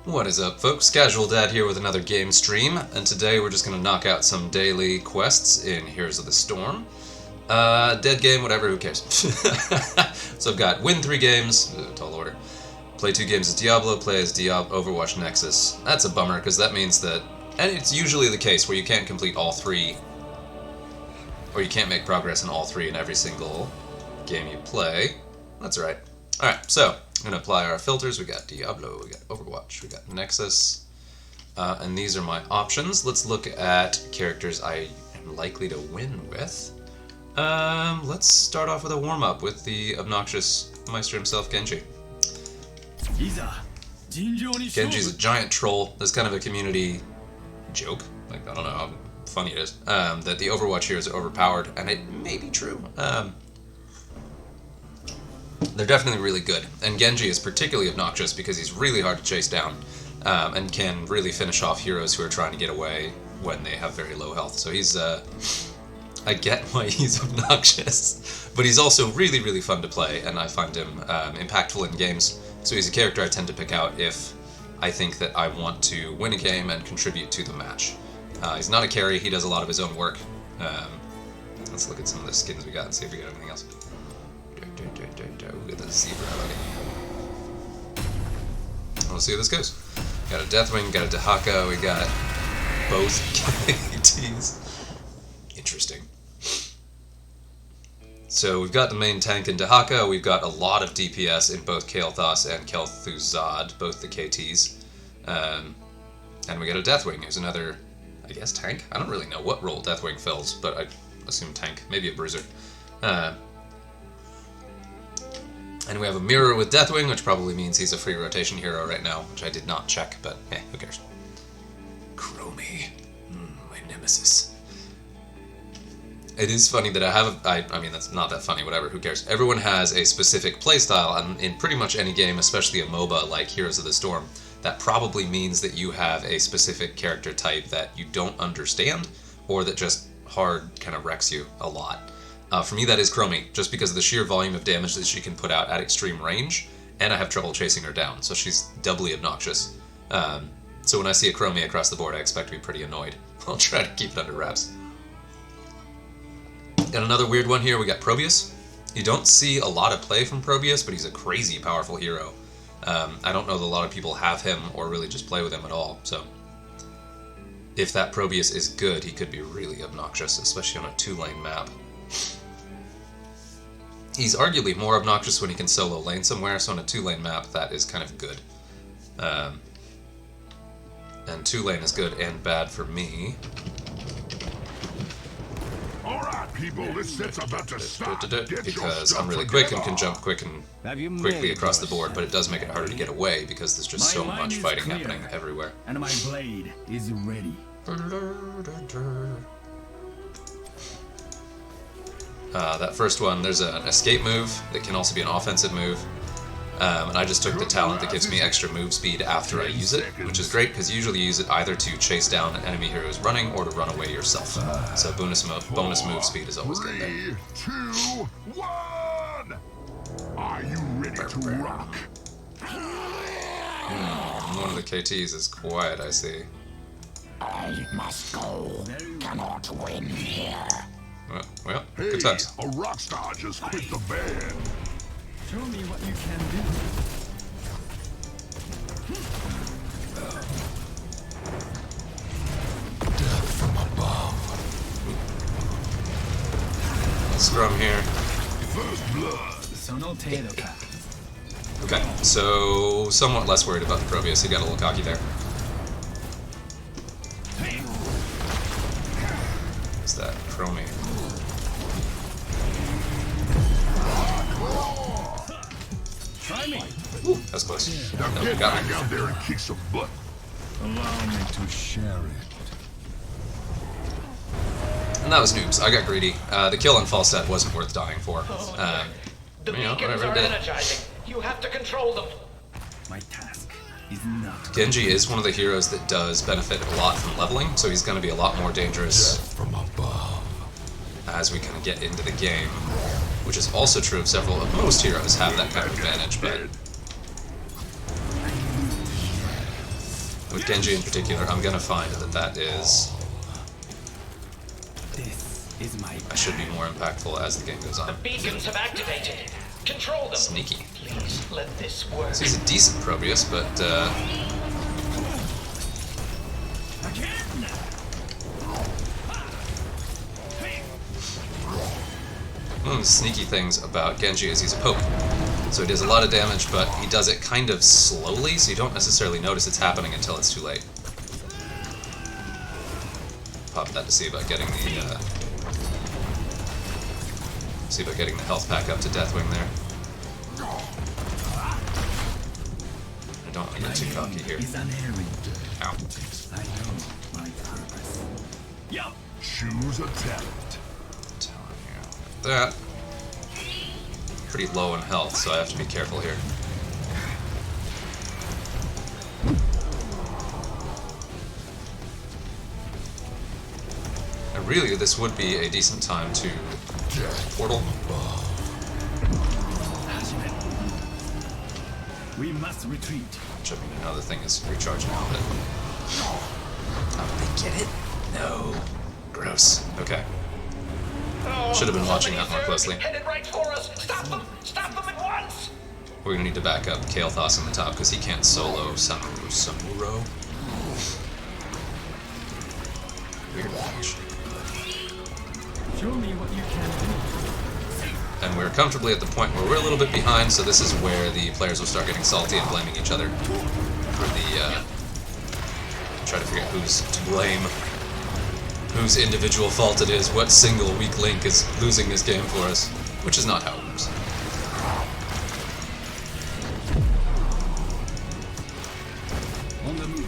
What is up, folks? Casual Dad here with another game stream, and today we're just going to knock out some daily quests in Heroes of the Storm. Dead game, whatever, who cares? So I've got win 3 games, tall order. Play 2 games as Diablo, play as Overwatch Nexus. That's a bummer, because that means that, and it's usually the case where you can't complete all 3, or you can't make progress in all 3 in every single game you play. That's right. Alright, so I'm going to apply our filters. We got Diablo, we got Overwatch, we got Nexus, and these are my options. Let's look at characters I am likely to win with. Let's start off with a warm-up with the obnoxious Meister himself, Genji. Genji's a giant troll. There's kind of a community joke, like, I don't know how funny it is, that the Overwatch heroes are overpowered, and it may be true. They're definitely really good, and Genji is particularly obnoxious because he's really hard to chase down, and can really finish off heroes who are trying to get away when they have very low health. So he's, I get why he's obnoxious, but he's also really, really fun to play, and I find him impactful in games. So he's a character I tend to pick out if I think that I want to win a game and contribute to the match. He's not a carry, he does a lot of his own work. Let's look at some of the skins we got and see if we got anything else. Look at the zebra already. We'll see how this goes. Got a Deathwing, got a Dehaka, we got both KTs. Interesting. So we've got the main tank in Dehaka, we've got a lot of DPS in both Kael'thas and Kel'Thuzad, both the KTs. And we got a Deathwing, who's another, I guess, tank? I don't really know what role Deathwing fills, but I assume tank, maybe a bruiser. And we have a mirror with Deathwing, which probably means he's a free rotation hero right now, which I did not check, but who cares? Chromie, my nemesis. It is funny that I mean, that's not that funny, whatever, who cares? Everyone has a specific playstyle, and in pretty much any game, especially a MOBA like Heroes of the Storm, that probably means that you have a specific character type that you don't understand, or that just hard kind of wrecks you a lot. For me, that is Chromie, just because of the sheer volume of damage that she can put out at extreme range, and I have trouble chasing her down, so she's doubly obnoxious. So when I see a Chromie across the board, I expect to be pretty annoyed. I'll try to keep it under wraps. Got another weird one here, we got Probius. You don't see a lot of play from Probius, but he's a crazy powerful hero. I don't know that a lot of people have him, or really just play with him at all, so if that Probius is good, he could be really obnoxious, especially on a 2-lane map. He's arguably more obnoxious when he can solo lane somewhere, so on a 2-lane map, that is kind of good. And 2-lane is good and bad for me. Alright, people, this set's about to start. Because I'm really quick and can jump quick and quickly across the board, but it does make it harder to get away because there's just so much fighting happening everywhere. And my blade is ready. That first one, there's an escape move that can also be an offensive move. And I just took the talent that gives me extra move speed after I use it, which is great because you usually use it either to chase down an enemy hero who's running or to run away yourself. So bonus move speed is always good there. 3, 2, 1! Are you ready to rock? One of the KTs is quiet, I see. I must go. Cannot win here. Well, Hey, good times. a rock star just quit the band. Show me what you can do. Death from above. Scrum here. First blood. Okay, so somewhat less worried about the Probius. He got a little cocky there. What's that? Chromie. Try me. Ooh, that's close. Now No, get got back me. out there and kick some butt. Allow me to share it. And that was noobs. I got greedy. The kill on Falset wasn't worth dying for. The You know, beacons whatever are it did. energizing. You have to control them. My task is not. Genji is one of the heroes that does benefit a lot from leveling, so he's going to be a lot more dangerous Death from above. as we kind of get into the game, which is also true of several of most heroes have that kind of advantage, but with Genji in particular, I'm gonna find that is... This is my I should be more impactful as the game goes on. Beacons have activated. Control them. Sneaky. Please let this work. So he's a decent Proteus, but one of the sneaky things about Genji is he's a poke. So he does a lot of damage, but he does it kind of slowly, so you don't necessarily notice it's happening until it's too late. Pop that to see about getting the health pack up to Deathwing there. I don't want to get too cocky here. is an errand. Ow. I know my purpose. Yup. Choose a talent. Telling you. That. Pretty low in health, so I have to be careful here. And really, this would be a decent time to portal. We must retreat. Which I mean, another thing is recharging a bit. Oh, they get it? No. Gross. Okay. Oh, Should have been watching that somebody more closely. headed right for us. Stop them! Stop them at once! We're gonna need to back up Kael'thas on the top because he can't solo Samuro. Weird match. Show me what you can do. And we're comfortably at the point where we're a little bit behind, so this is where the players will start getting salty and blaming each other for the, try to figure out who's to blame, whose individual fault it is, what single weak link is losing this game for us, which is not how it works. On the move.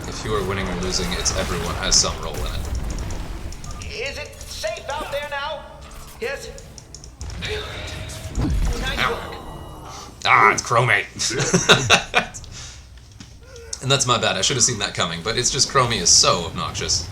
If you are winning or losing, it's everyone has some role in it. Is it safe out there now? Yes? Nice work. Ah, it's Chromate! And that's my bad, I should have seen that coming, but it's just Chromie is so obnoxious.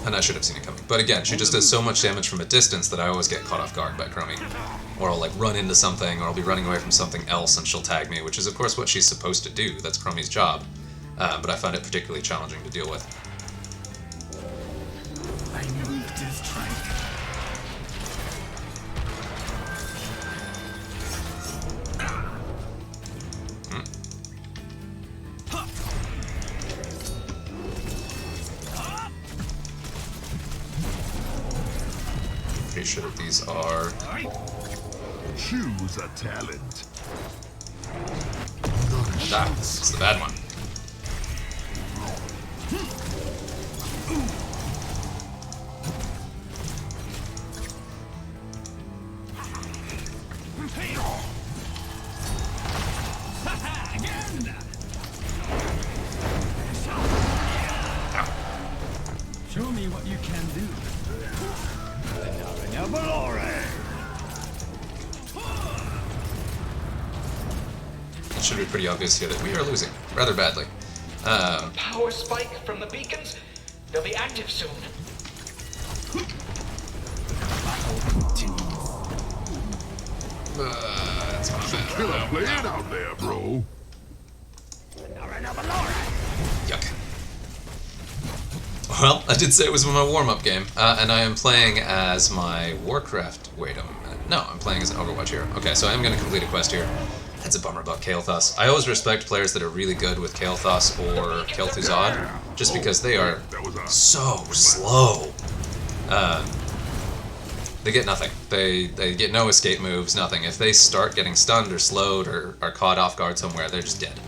And I should have seen it coming. But again, she just does so much damage from a distance that I always get caught off guard by Chromie. Or I'll like run into something, or I'll be running away from something else and she'll tag me, which is of course what she's supposed to do. That's Chromie's job. But I find it particularly challenging to deal with. I move to strike. Pretty sure that these are... Choose a talent. Ah, it's the bad one. Show me what you can do. It should be pretty obvious here that we are losing rather badly. Power spike from the beacons. They'll be active soon. That's not bad. Killer playing out there, bro. Yuck. Well, I did say it was my warm-up game, and I am playing as my Warcraft... Wait a minute. No, I'm playing as an Overwatch hero. Okay, so I am going to complete a quest here. That's a bummer about Kael'thas. I always respect players that are really good with Kael'thas or Kel'Thuzad, just because they are so slow. They get nothing. They get no escape moves, nothing. If they start getting stunned or slowed or are caught off guard somewhere, they're just dead.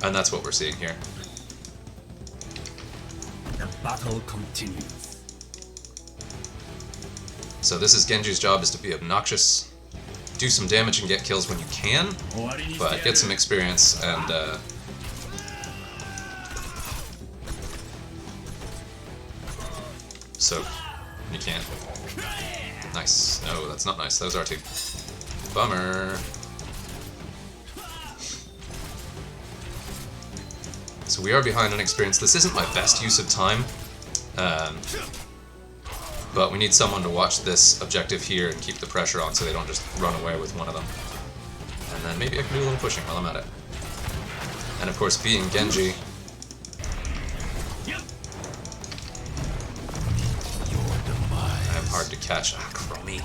And that's what we're seeing here. The battle continues. So this is Genji's job, is to be obnoxious, do some damage and get kills when you can, but get some experience and so You can't. Nice. No, that's not nice. That was R2. Bummer. So we are behind on experience. This isn't my best use of time. But we need someone to watch this objective here and keep the pressure on so they don't just run away with one of them. And then maybe I can do a little pushing while I'm at it. And of course, being Genji... I am hard to catch. Ah, Chromie.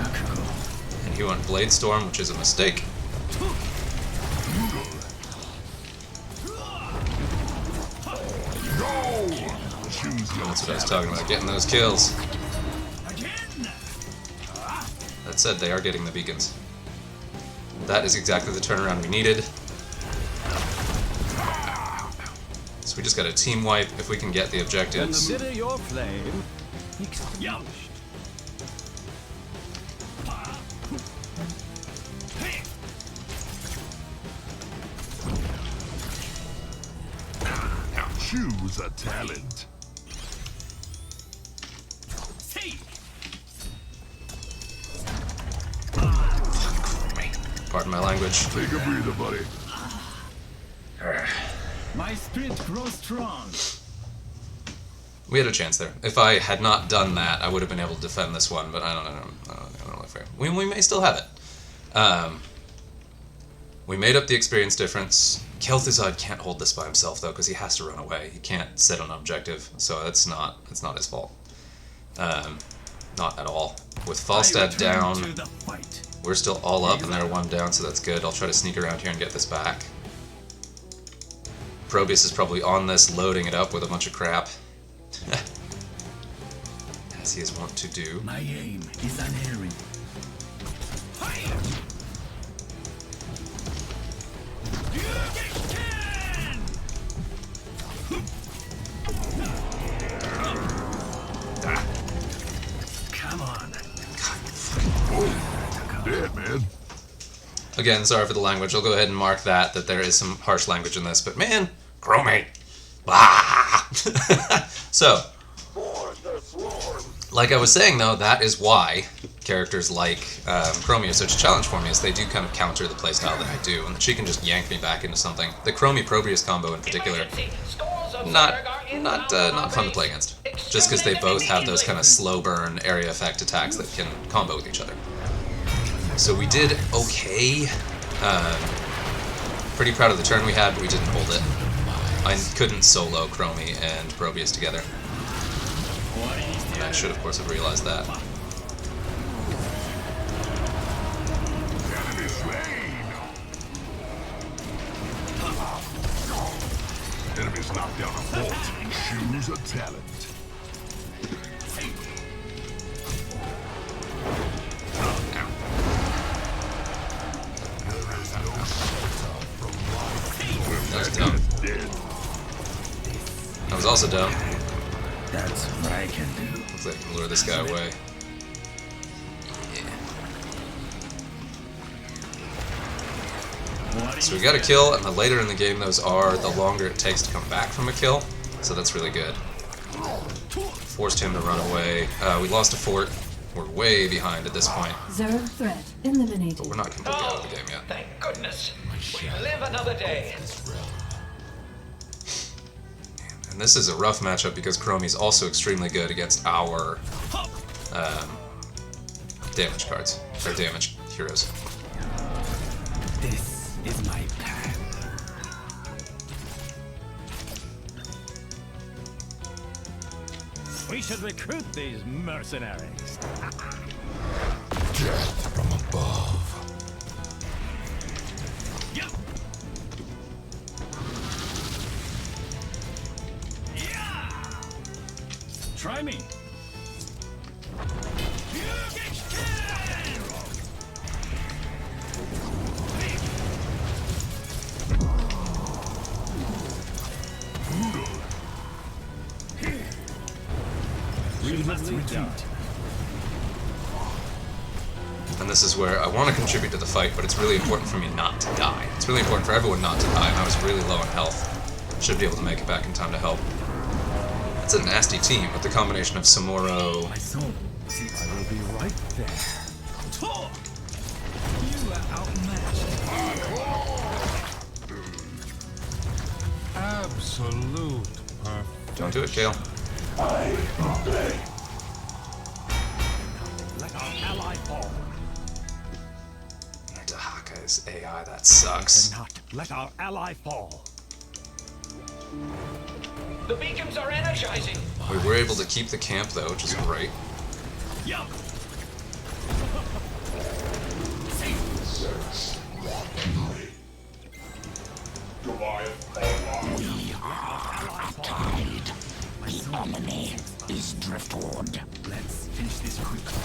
Okay. And he went Blade Storm, which is a mistake. That's what I was talking about, getting those kills. That said, they are getting the beacons. That is exactly the turnaround we needed. So we just got a team wipe if we can get the objectives. Consider your flame extinguished. Choose a talent. Pardon my language. Take a breather, buddy. My spirit grows strong. We had a chance there. If I had not done that, I would have been able to defend this one, but I don't know. I don't know if we may still have it. We made up the experience difference. Kel'Thuzad can't hold this by himself, though, because he has to run away. He can't sit on an objective, so it's not his fault. Not at all. With Falstad down, we're still all up, and they're one down, so that's good. I'll try to sneak around here and get this back. Probius is probably on this, loading it up with a bunch of crap. As he is wont to do. My aim is unerring. Come on. Dead, man. Again, sorry for the language. I'll go ahead and mark that there is some harsh language in this, but man, Chromie. Blah! So, like I was saying though, that is why characters like Chromie are such a challenge for me, is they do kind of counter the playstyle that I do, and she can just yank me back into something. The Chromie-Probius combo in particular, not fun to play against, just because they both have those kind of slow burn area effect attacks that can combo with each other. So we did okay. Pretty proud of the turn we had, but we didn't hold it. I couldn't solo Chromie and Probius together. And I should, of course, have realized that. Enemy slain. Enemies knocked down a bolt. Choose a talent. That was dumb. That was also dumb. That's what I can do. Looks like I can lure this guy away. Yeah. So we got a kill, and the later in the game those are, the longer it takes to come back from a kill. So that's really good. Forced him to run away. We lost a fort. We're way behind at this point. Zero threat eliminated. But we're not completely out of the game yet. Thank goodness. We live another day. And this is a rough matchup because Chromie's also extremely good against our damage cards, or damage heroes. This is my path. We should recruit these mercenaries. Death from above. Try me. We must retreat. And this is where I want to contribute to the fight, but it's really important for me not to die. It's really important for everyone not to die, and I was really low in health. Should be able to make it back in time to help. That's a nasty team with the combination of Samuro. My soul. See, I will be right there. You are outmatched. Absolute perfection. Don't do it, Kale. Let our ally fall. Dahaka's AI, that sucks. Cannot let our ally fall. The beacons are energizing. We were able to keep the camp though, which is great. Yup. We are tied. The enemy is driftwood. Let's finish this quickly.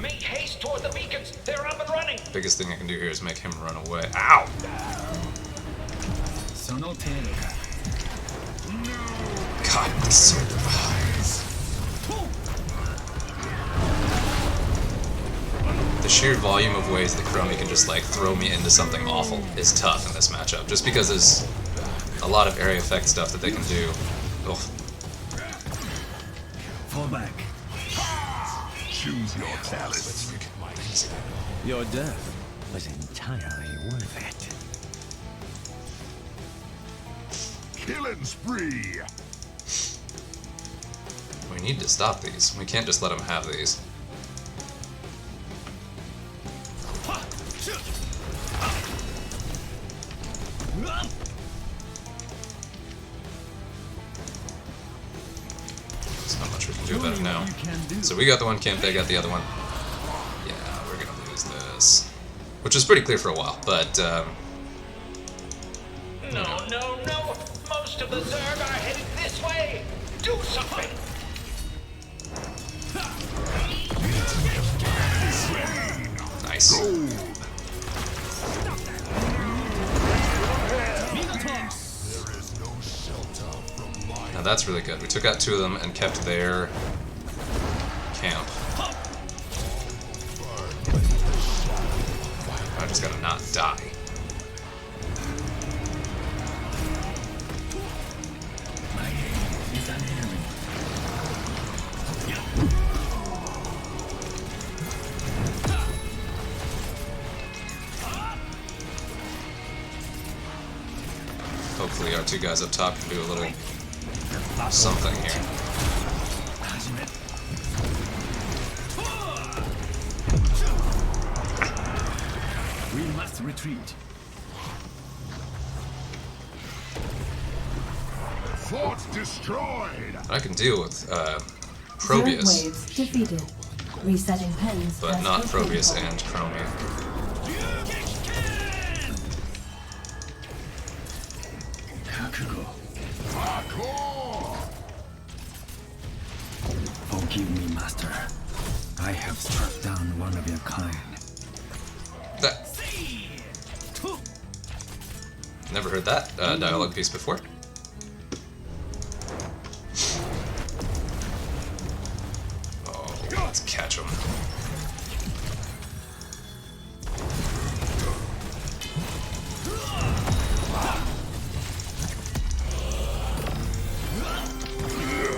Make haste toward the beacons. They're up and running. Biggest thing I can do here is make him run away. Ow! Sono te. God, this is so The sheer volume of ways that Chromie can just like throw me into something awful is tough in this matchup. Just because there's a lot of area effect stuff that they can do. Ugh. Fall back. Choose your talents. Your death was entirely worth it. Killing spree. We need to stop these. We can't just let them have these. There's not much we can do about it now. So we got the one camp, they got the other one. Yeah, we're gonna lose this. Which is pretty clear for a while, but No. Most of the Zerg are headed this way. Do something. nice. Now that's really good. We took out two of them and kept their camp. I just gotta not die. Hopefully our two guys up top can do a little something here. We must retreat. Fort destroyed. I can deal with Zerg Probius, waves defeated. Resetting pens. but as not per Probius protocol. and Chromie. Hardcore. Forgive me, Master. I have struck down one of your kind. That. Never heard that dialogue piece before. Oh, let's catch him.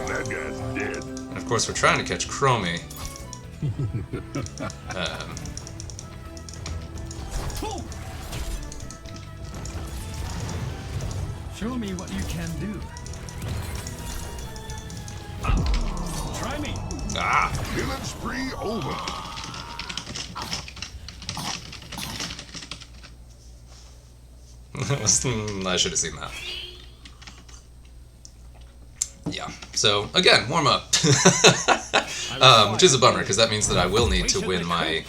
That guy's dead. And of course, we're trying to catch Chromie. Show me what you can do. Try me. Ah! Killing spree over. I should have seen that. Yeah. So again, warm up, which is a bummer because that means that I will need to win my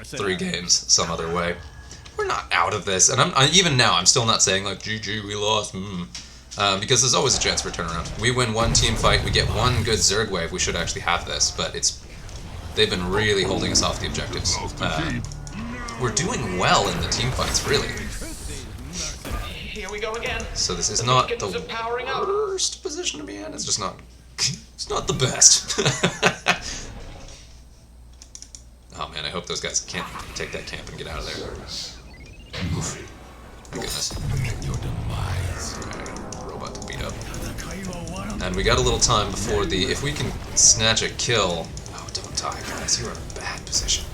3 games some other way. We're not out of this, and even now I'm still not saying like GG we lost, because there's always a chance for a turnaround. We win one team fight, we get one good Zerg wave, we should actually have this, but they've been really holding us off the objectives. We're doing well in the team fights, really. Here we go again. So this is The not beacons the are powering up. worst position to be in. It's just not. It's not the best. man, I hope those guys can't take that camp and get out of there. Oof. My goodness. Alright, robot to beat up. And we got a little time before the... If we can snatch a kill... Oh, don't die, guys. You're in a bad position.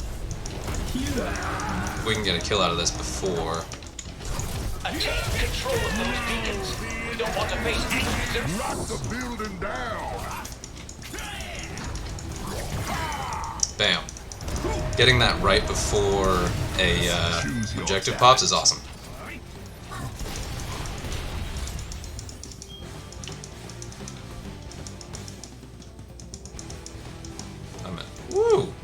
If we can get a kill out of this before... Attain control of those beacons. We don't want to face activism. Knock the building down. Bam. Getting that right before a objective pops is awesome. I'm in. Woo!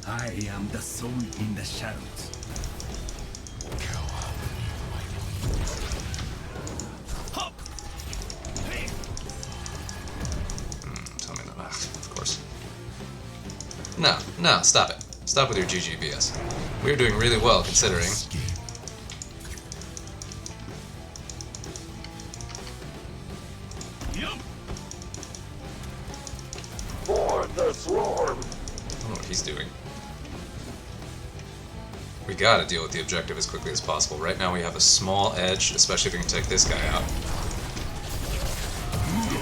I am the soul in the shadows. Tell me that. Of course. No, stop it. Stop with your GGBS. We're doing really well considering. For the swarm. I don't know what he's doing. We gotta deal with the objective as quickly as possible. Right now we have a small edge, especially if we can take this guy out.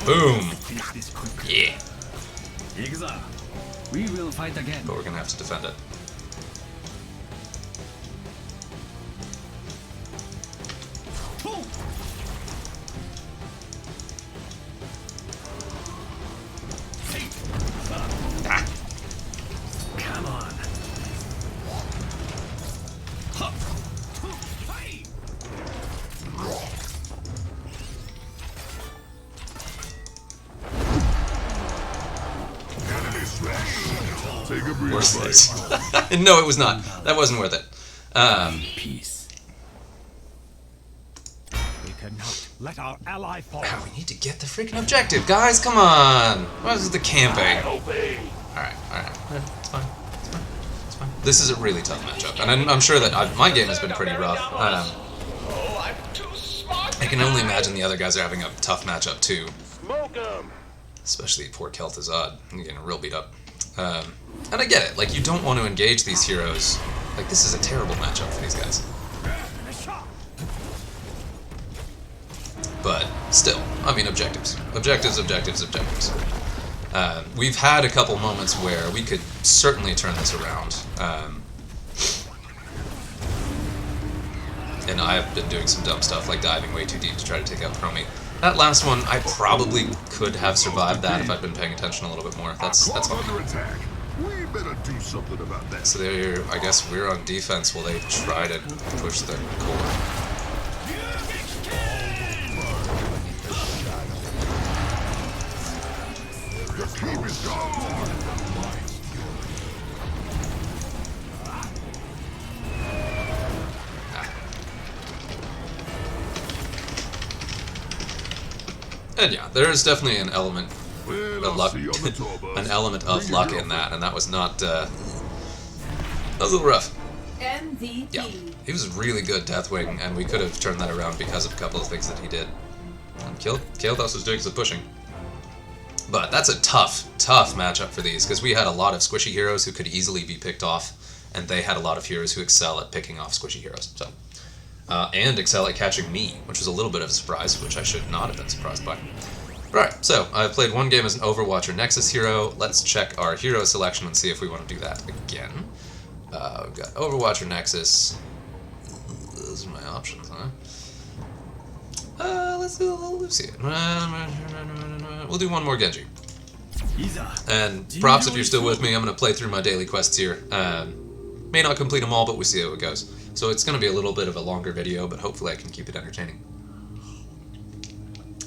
Boom! Yeah! We will fight again. But we're gonna have to defend it. Come on. Take a breather, Worth buddy. it. No, it was not. That wasn't worth it. Peace. We cannot let our ally fall. We need to get the freaking objective, guys. Come on. What is the camping? Alright. It's fine. It's fine. This is a really tough matchup. And I'm sure that my game has been pretty rough. Oh, I'm too smart. I can only imagine the other guys are having a tough matchup too. Smoke 'em. Especially poor Kel'Thuzad. He's getting real beat up. And I get it. Like, you don't want to engage these heroes. Like, this is a terrible matchup for these guys. But still, I mean, objectives. Objectives. We've had a couple moments where we could certainly turn this around. And I've been doing some dumb stuff, like diving way too deep to try to take out Promi. That last one, I probably could have survived that if I'd been paying attention a little bit more. That's fine. Under attack. We better do something about that. So there, I guess we're on defense while they try to push the core. The king is gone. And yeah, there is definitely an element Well, of I'll luck, see you on the tour bus. an element of Bring luck your in that, and that was not. That was a little rough. MVP. Yeah, he was really good, Deathwing, and we could have turned that around because of a couple of things that he did. And Kael'thas was doing some pushing. But that's a tough matchup for these, because we had a lot of squishy heroes who could easily be picked off, and they had a lot of heroes who excel at picking off squishy heroes. So, and excel at catching me, which was a little bit of a surprise, which I should not have been surprised by. Alright, so I've played one game as an Overwatch or Nexus hero. Let's check our hero selection and see if we want to do that again. We've got Overwatch or Nexus. Those are my options, huh? Let's do a little Lucy. We'll do one more Genji. And props if you're still with me, I'm going to play through my daily quests here. May not complete them all, but we'll see how it goes. So it's going to be a little bit of a longer video, but hopefully I can keep it entertaining.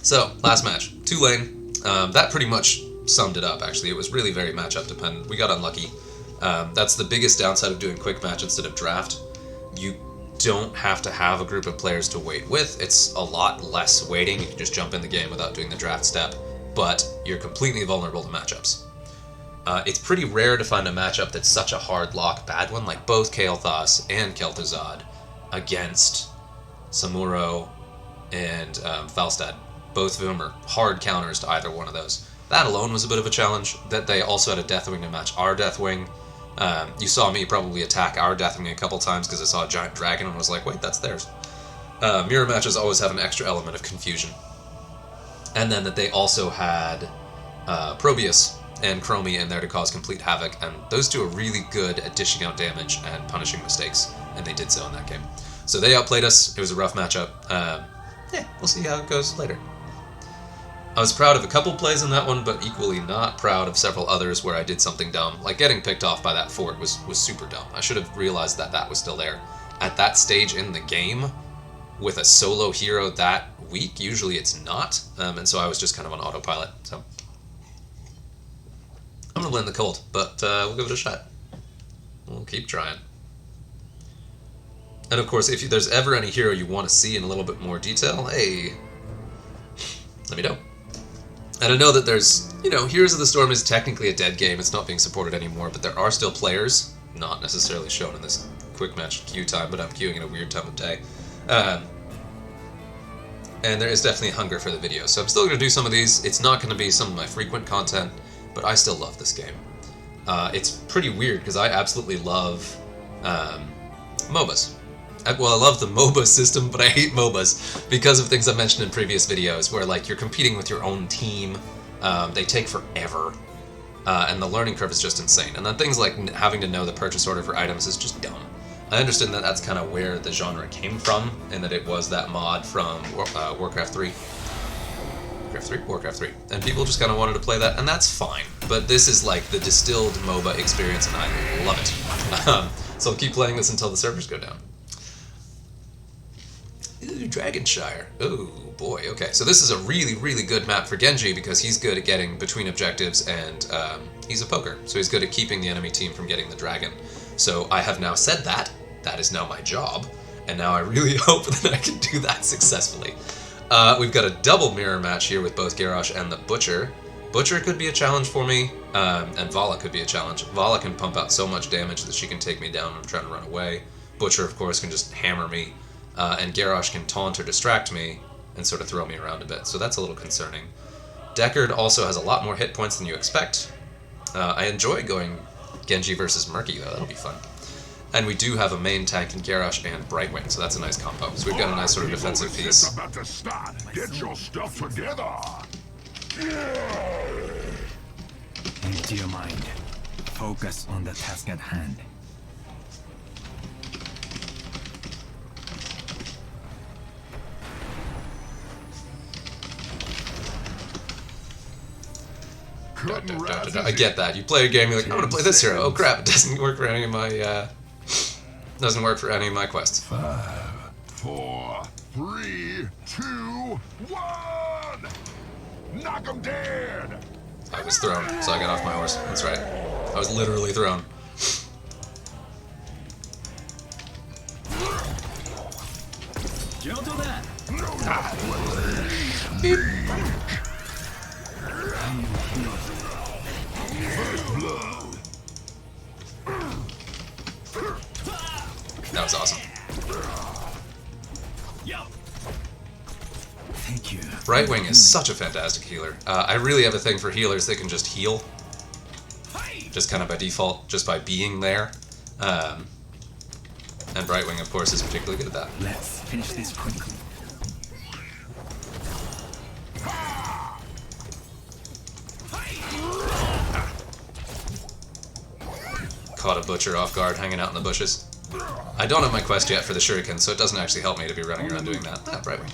So, last match. 2-lane. That pretty much summed it up, actually. It was really very matchup dependent. We got unlucky. That's the biggest downside of doing quick match instead of draft. You don't have to have a group of players to wait with. It's a lot less waiting. You can just jump in the game without doing the draft step, but you're completely vulnerable to matchups. It's pretty rare to find a matchup that's such a hard lock bad one, like both Kael'thas and Kel'Thuzad against Samuro and Falstad. Both of whom are hard counters to either one of those. That alone was a bit of a challenge. That they also had a Deathwing to match our Deathwing. You saw me probably attack our Deathwing a couple times because I saw a giant dragon and was like, wait, that's theirs. Mirror matches always have an extra element of confusion. And then that they also had Probius and Chromie in there to cause complete havoc, and those two are really good at dishing out damage and punishing mistakes, and they did so in that game. So they outplayed us. It was a rough matchup. Yeah, we'll see how it goes later. I was proud of a couple plays in that one, but equally not proud of several others where I did something dumb. Like getting picked off by that fort was super dumb. I should have realized that that was still there. At that stage in the game, with a solo hero that weak, usually it's not, and so I was just kind of on autopilot. So I'm gonna blend the cold, but we'll give it a shot. We'll keep trying. And of course, if there's ever any hero you want to see in a little bit more detail, hey, let me know. And I know that there's, Heroes of the Storm is technically a dead game. It's not being supported anymore, but there are still players, not necessarily shown in this quick match queue time, but I'm queuing in a weird time of day. And there is definitely a hunger for the video. So I'm still going to do some of these. It's not going to be some of my frequent content, but I still love this game. It's pretty weird because I absolutely love MOBAs. I love the MOBA system, but I hate MOBAs because of things I mentioned in previous videos where like you're competing with your own team. They take forever. And the learning curve is just insane. And then things like having to know the purchase order for items is just dumb. I understand that that's kind of where the genre came from, and that it was that mod from Warcraft 3. Warcraft 3. And people just kind of wanted to play that, and that's fine. But this is like the distilled MOBA experience, and I love it. So I'll keep playing this until the servers go down. Ooh, Dragonshire. Oh boy, okay. So this is a really, really good map for Genji because he's good at getting between objectives, and he's a poker. So he's good at keeping the enemy team from getting the dragon. So I have now said that. That is now my job. And now I really hope that I can do that successfully. We've got a double mirror match here with both Garrosh and the Butcher. Butcher could be a challenge for me, and Vala could be a challenge. Vala can pump out so much damage that she can take me down when I'm trying to run away. Butcher, of course, can just hammer me. And Garrosh can taunt or distract me and sort of throw me around a bit. So that's a little concerning. Deckard also has a lot more hit points than you expect. I enjoy going Genji versus Murky, though. That'll be fun. And we do have a main tank in Garrosh and Brightwing, so that's a nice combo. So we've got a nice sort of defensive piece. About to start. Get your stuff together. Empty your mind. Focus on the task at hand. I get that. You play a game, you're like, I want to play this hero. Oh crap! It doesn't work for any of my. Doesn't work for any of my quests. 5, 4, 3, 2, 1. Knock 'em dead. I was thrown, so I got off my horse. That's right. I was literally thrown. Beep. That was awesome. Thank you. Brightwing is such a fantastic healer. I really have a thing for healers that can just heal. Just kind of by default, just by being there. And Brightwing, of course, is particularly good at that. Let's finish this quickly. Caught a Butcher off guard, hanging out in the bushes. I don't have my quest yet for the Shuriken, so it doesn't actually help me to be running around doing that. Ah, Brightwing.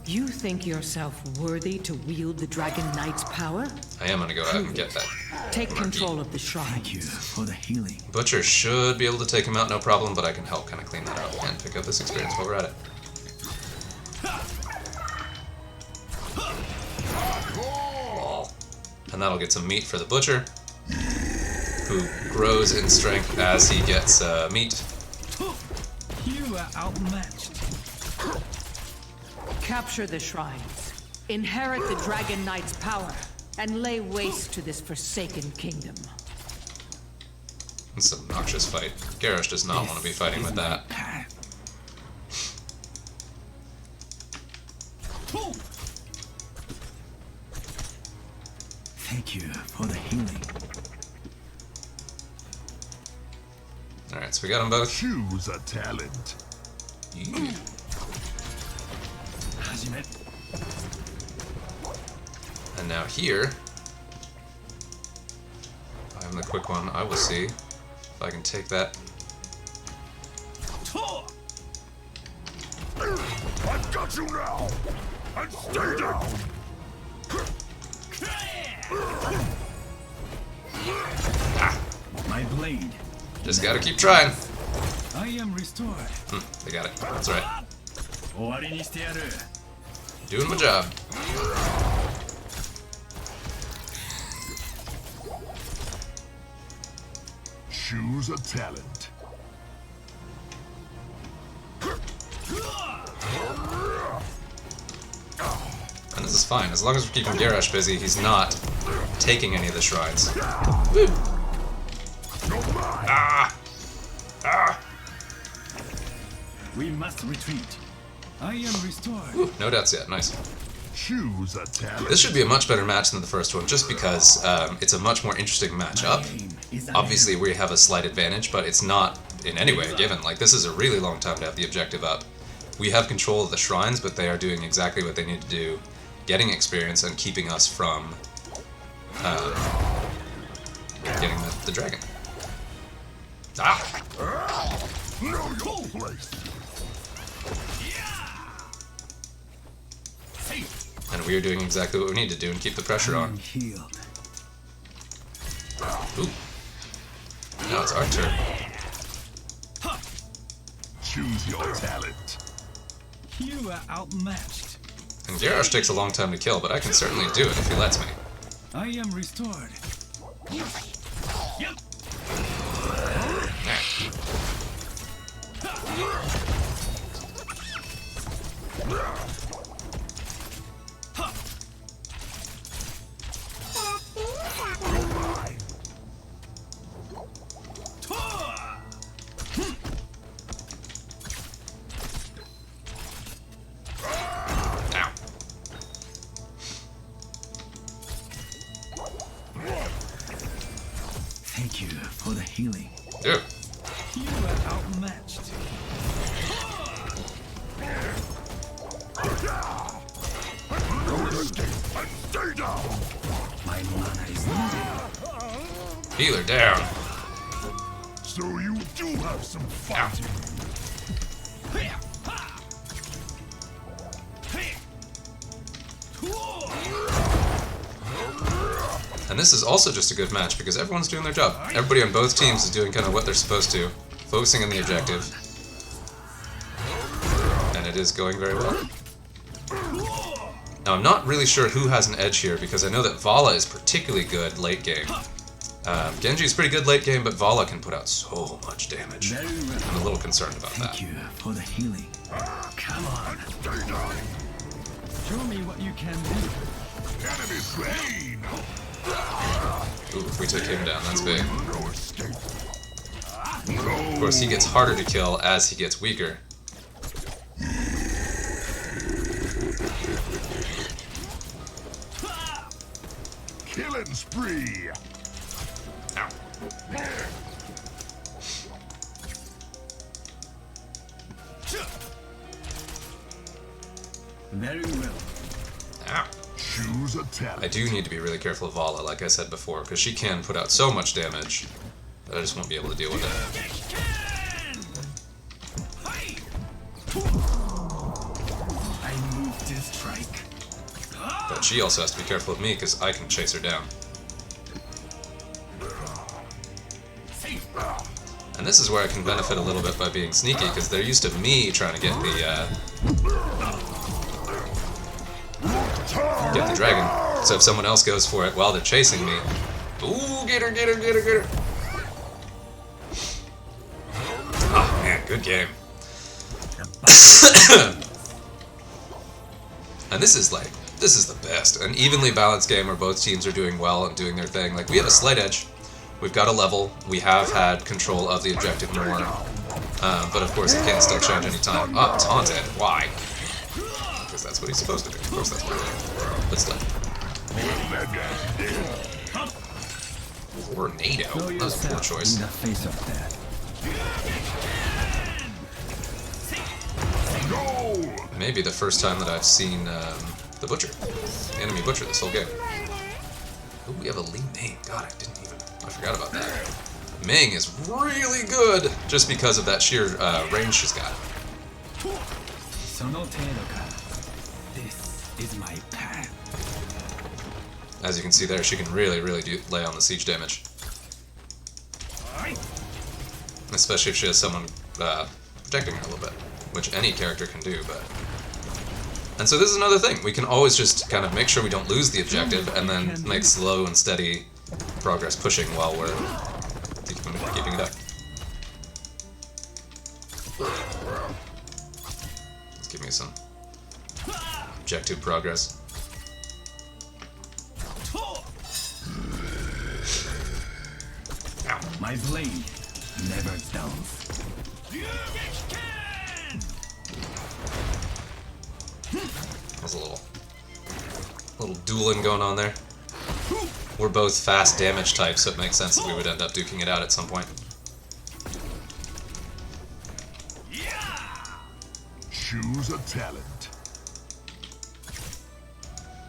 You think yourself worthy to wield the Dragon Knight's power? I am gonna go out and get that. Take control of the shrine. Thank you for the healing. Butcher should be able to take him out no problem, but I can help kind of clean that up and pick up this experience while we're at it. Lol. And that'll get some meat for the Butcher, who grows in strength as he gets meat. You are outmatched. Capture the shrines, inherit the Dragon Knight's power, and lay waste to this forsaken kingdom. It's an obnoxious fight. Garrosh does not want to be fighting with that. we got them both. Choose a talent. Yeah. And now here, if I'm the quick one, I will see if I can take that. I've got you now! And stay down! My blade. Just gotta keep trying. I am restored. They got it. That's right. 終わりにしてやる. Doing my job. Choose a talent. And this is fine. As long as we're keeping Garrosh busy, he's not taking any of the shrines. Woo. Ah! Ah! We must retreat. I am restored. Ooh, no deaths yet. Nice. Choose a talent. This should be a much better match than the first one, just because it's a much more interesting matchup. Obviously, we have a slight advantage, but it's not in any way a given. Like, this is a really long time to have the objective up. We have control of the shrines, but they are doing exactly what they need to do, getting experience and keeping us from getting the dragon. Ah! Know your place. And we are doing exactly what we need to do and keep the pressure on. Healed. Ooh. Now it's our turn. Choose your talent. You are outmatched. And Garrosh takes a long time to kill, but I can certainly do it if he lets me. I am restored. Yep. Thank you for the healing. Yeah. You are outmatched. Stay down. My mana is needed. Healer down. So you do have some fighting. And this is also just a good match because everyone's doing their job. Everybody on both teams is doing kind of what they're supposed to, focusing on the objective. And it is going very well. Now, I'm not really sure who has an edge here because I know that Vala is particularly good late game. Genji is pretty good late game, but Vala can put out so much damage. I'm a little concerned about that. Thank you for the healing. Come on. Show me what you can do. Enemy slain. Ooh, if we took him down, that's big. No escape. Of course, he gets harder to kill as he gets weaker. Killing spree. Ow. Very well. Ow. Choose a talent. I do need to be really careful of Vala, like I said before, because she can put out so much damage that I just won't be able to deal with it. I moved to strike. But she also has to be careful of me, because I can chase her down. And this is where I can benefit a little bit by being sneaky, because they're used to me trying to get the dragon. So if someone else goes for it while they're chasing me, ooh, get her, get her, get her, get her. Oh man, good game. And this is the best. An evenly balanced game where both teams are doing well and doing their thing. Like, we have a slight edge. We've got a level. We have had control of the objective more. But of course, it can still change any time. Oh, taunted. Why? Because that's what he's supposed to do. Of course that's what he's doing. Let's live. Or NATO. Throw That was a poor yourself choice. in the face of death. Maybe the first time that I've seen the Butcher, the enemy Butcher, this whole game. Ooh, we have a Lee Ming. God, I forgot about that. Ming is really good just because of that sheer range she's got. This is my path. As you can see there, she can really lay on the siege damage. Especially if she has someone protecting her a little bit, which any character can do, but... And so this is another thing. We can always just kind of make sure we don't lose the objective and then make slow and steady progress pushing while we're keeping it up. Let's give me some objective progress. Ow. My blade never dulls. There's a little dueling going on there. We're both fast damage types, so it makes sense that we would end up duking it out at some point. Choose a talent.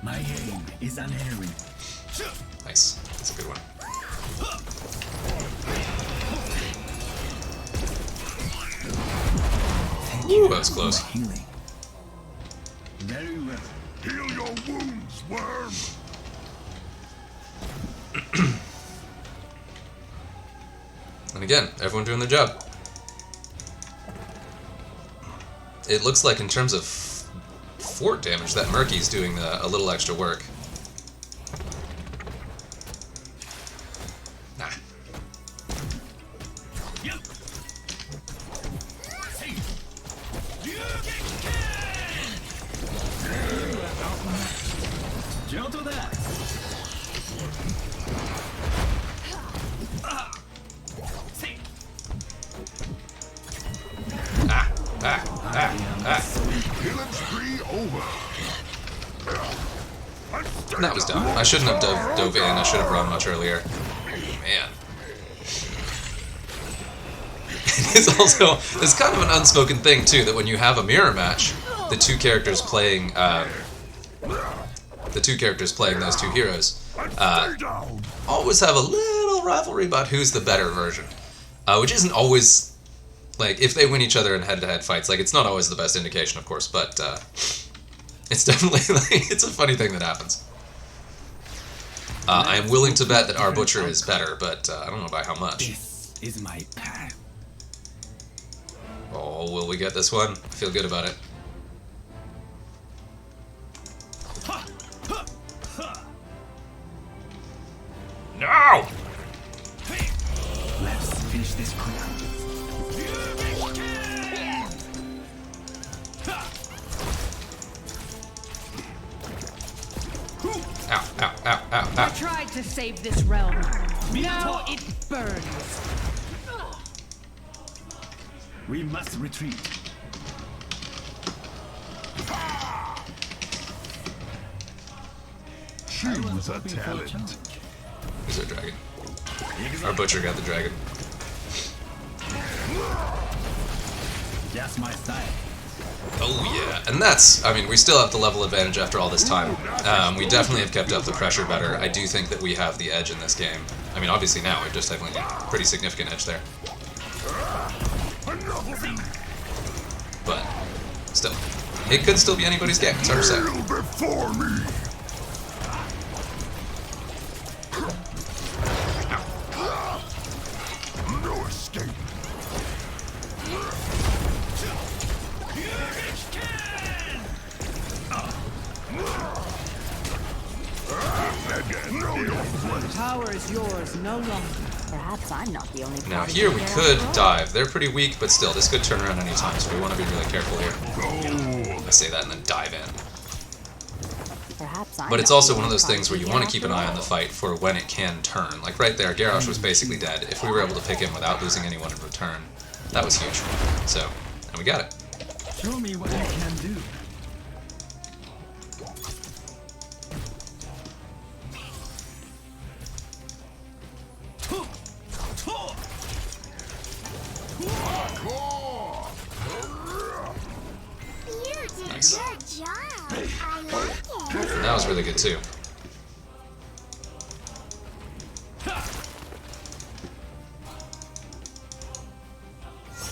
My aim is unerring. Nice. That's a good one. Ooh, that was close. Healing. Very well. Heal your wounds, worm. And again, everyone doing their job. It looks like in terms of fort damage, that Murky's doing a little extra work. Nah. Killing spree over. That was dumb. I shouldn't have dove in. I should have run much earlier. Man. It's also, it's kind of an unspoken thing too, that when you have a mirror match, the two characters playing those two heroes always have a little rivalry about who's the better version, which isn't always, like, if they win each other in head-to-head fights, like, it's not always the best indication, of course, but it's definitely, like, it's a funny thing that happens. I am willing to bet that our Butcher is better, but I don't know by how much. This is my path. Oh, will we get this one? I feel good about it. No! Let's finish this quick. Ow, ow, ow, ow, I ow. tried to save this realm. Now it burns. We must retreat. Choose a talent. Who's our dragon? Our Butcher got the dragon. That's my style. Oh yeah, and that's, I mean, we still have the level advantage after all this time. We definitely have kept up the pressure better. I do think that we have the edge in this game. I mean, obviously now we've just definitely a pretty significant edge there. But still, it could still be anybody's game. It's hard to say. Kneel before me. No escape. The power is yours no longer. Perhaps I'm not the only Now party here we there. could dive. They're pretty weak, but still, this could turn around any time, so we want to be really careful here. I say that and then dive in. Perhaps I'm But it's not also the one of only those things where you party want to keep an eye on the fight for when it can turn. Like right there, Garrosh was basically dead. If we were able to pick him without losing anyone in return, that was huge. So, and we got it. Show me what I can do. Nice. Good job. I like it. That was really good too.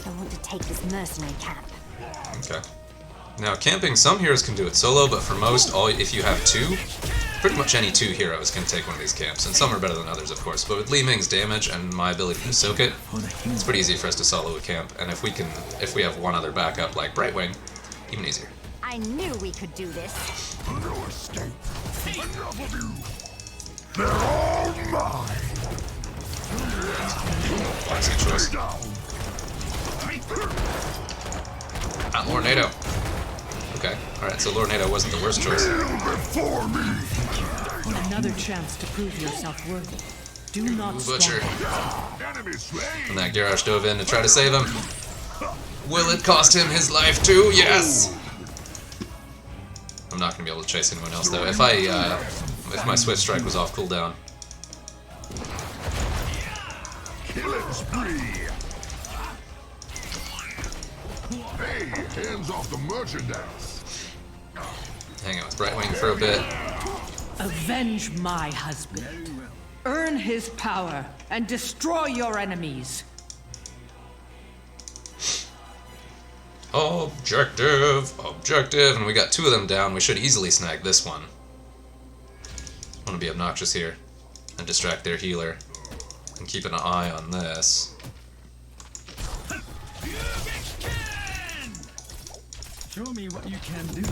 I want to take this mercenary camp. Okay. Now, camping, some heroes can do it solo, but for most, if you have two, pretty much any two heroes can take one of these camps, and some are better than others, of course. But with Li Ming's damage and my ability to soak it, it's pretty easy for us to solo a camp. And if we have one other backup like Brightwing, even easier. I knew we could do this. No escape. Enough of you. They're all mine. Classic choice. Stay down. Not Lord NATO. Okay, alright, so Lord NATO wasn't the worst choice. Kneel before me. Another chance to prove yourself worthy. Do not Butcher. squander. Enemy slain. And that Garrosh dove in to try to save him. Will it cost him his life too? Yes! I'm not going to be able to chase anyone else though. If my Swift Strike was off cooldown. Killing spree. Hey, hands off the merchandise. Hang out with Brightwing for a bit. Avenge my husband. Earn his power and destroy your enemies. Objective! Objective! And we got two of them down. We should easily snag this one. I want to be obnoxious here and distract their healer. And keep an eye on this. Show me what you can do.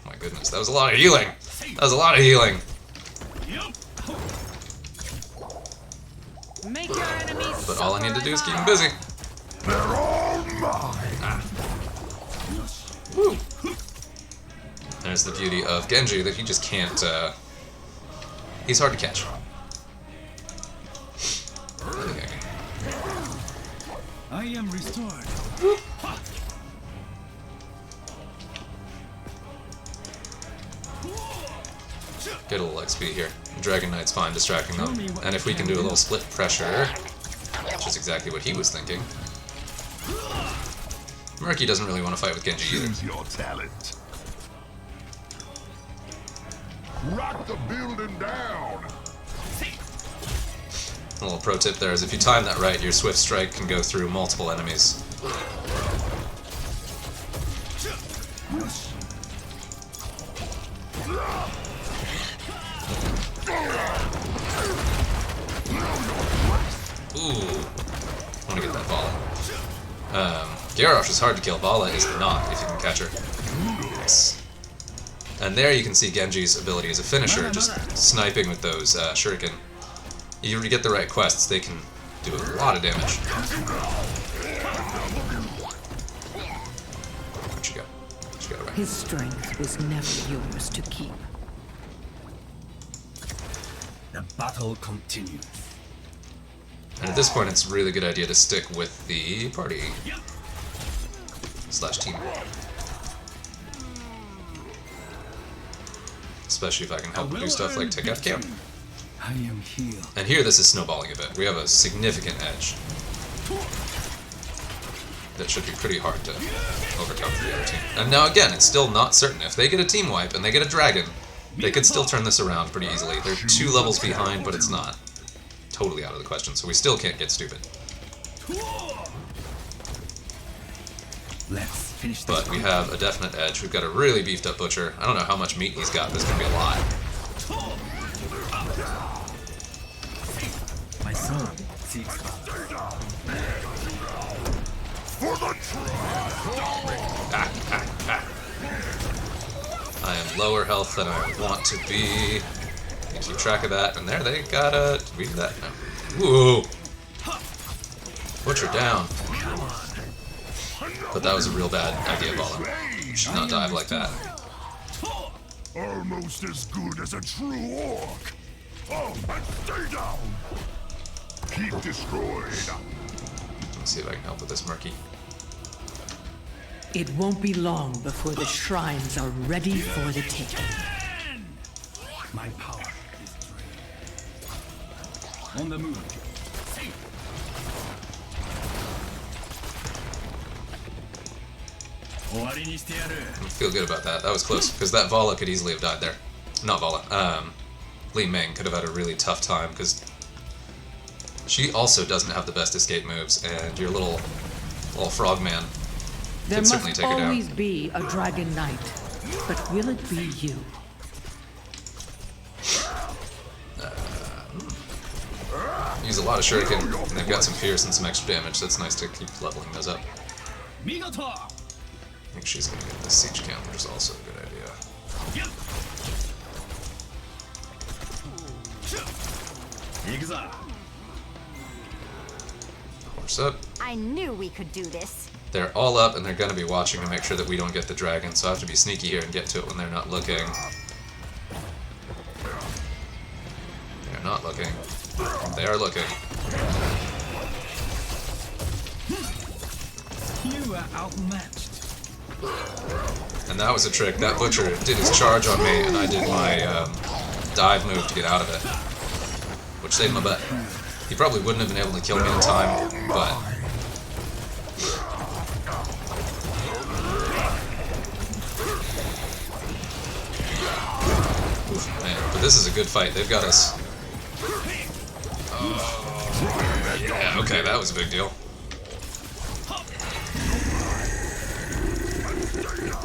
My goodness, that was a lot of healing! That was a lot of healing! Make your enemies But all I need to do is keep him suffer. busy. They're all mine. Woo! There's the beauty of Genji, that he just can't, he's hard to catch. I think I can. I am restored. Get a little XP here. Dragon Knight's fine distracting them. And if we can do a little split pressure, which is exactly what he was thinking. Murky doesn't really want to fight with Genji either. Use your talent. Rock the building down. A little pro tip there is if you time that right, your Swift Strike can go through multiple enemies. Ooh. I want to get that Vala. Garrosh is hard to kill. Vala is not, if you can catch her. Yes. And there you can see Genji's ability as a finisher, just sniping with those shuriken. You get the right quests, they can do a lot of damage. What you got? What you got right? His strength was never yours to keep. The battle continues. And at this point, it's a really good idea to stick with the party / team. Especially if I can help do stuff like take out camp. I am healed. And here, this is snowballing a bit. We have a significant edge that should be pretty hard to overcome for the other team. And now again, it's still not certain. If they get a team wipe and they get a dragon, they could still turn this around pretty easily. They're 2 levels behind, but it's not totally out of the question, so we still can't get stupid. Let's finish this. But we have a definite edge. We've got a really beefed up Butcher. I don't know how much meat he's got, but it's going to be a lot. My soul seeks For the I am lower health than I want to be. Keep track of that. And there they got a... Did we do that? No. Whoa! Butcher down. But that was a real bad idea, Bala. You should not dive like that. almost as good as a true orc. Oh, and stay down. Keep destroyed. Let's see if I can help with this Murky. It won't be long before the shrines are ready for the taking. my power is drained. On the move. I feel good about that. That was close, because that Vala could easily have died there. Not Vala. Li Ming could have had a really tough time, because she also doesn't have the best escape moves, and your little frogman There could certainly must take her down. always be a dragon knight, but will it be you? Use a lot of shuriken, and they've got some pierce and some extra damage, so it's nice to keep leveling those up. I think she's gonna get this siege camp, which is also a good idea. Horse up. I knew we could do this. They're all up, and they're gonna be watching to make sure that we don't get the dragon, so I have to be sneaky here and get to it when they're not looking. They're not looking. They are looking. You are outmatched. And that was a trick. That butcher did his charge on me, and I did my dive move to get out of it, which saved my butt. He probably wouldn't have been able to kill me in time, but oof, man. But this is a good fight. They've got us. Yeah, okay, that was a big deal.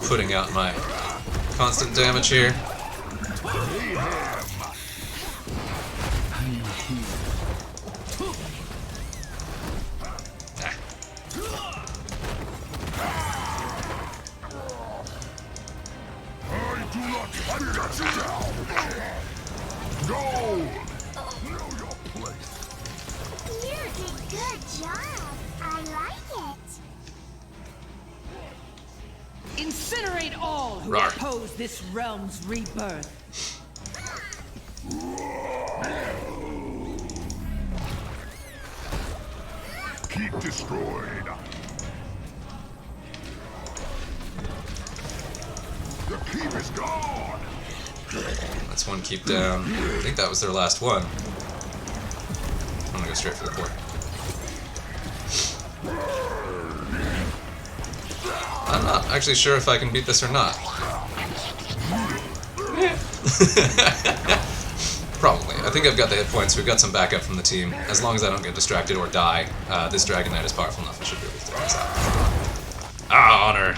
Putting out my constant damage here. I do not shut you down. Go! Know your place. You did good job. I like it. Incinerate all who Rawr. oppose this realm's rebirth. Keep destroyed. The keep is gone. That's one keep down. I think that was their last one. I'm gonna go straight for the port. I'm not actually sure if I can beat this or not. Probably. I think I've got the hit points. We've got some backup from the team. As long as I don't get distracted or die, this Dragon Knight is powerful enough. I should be able to throw this out. Ah, honor!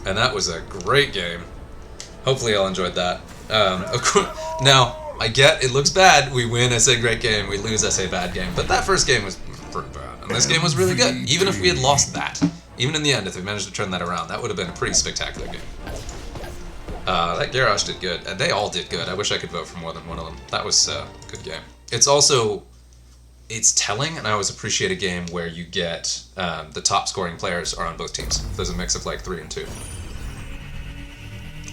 And that was a great game. Hopefully y'all enjoyed that. Of course, now, I get it looks bad. We win, I say great game. We lose, I say bad game. But that first game was pretty bad. And this game was really good. Even if we had lost that. Even in the end, if we managed to turn that around, that would have been a pretty spectacular game. That Garrosh did good. And they all did good. I wish I could vote for more than one of them. That was a good game. It's also... It's telling, and I always appreciate a game where you get the top scoring players are on both teams. There's a mix of like 3 and 2.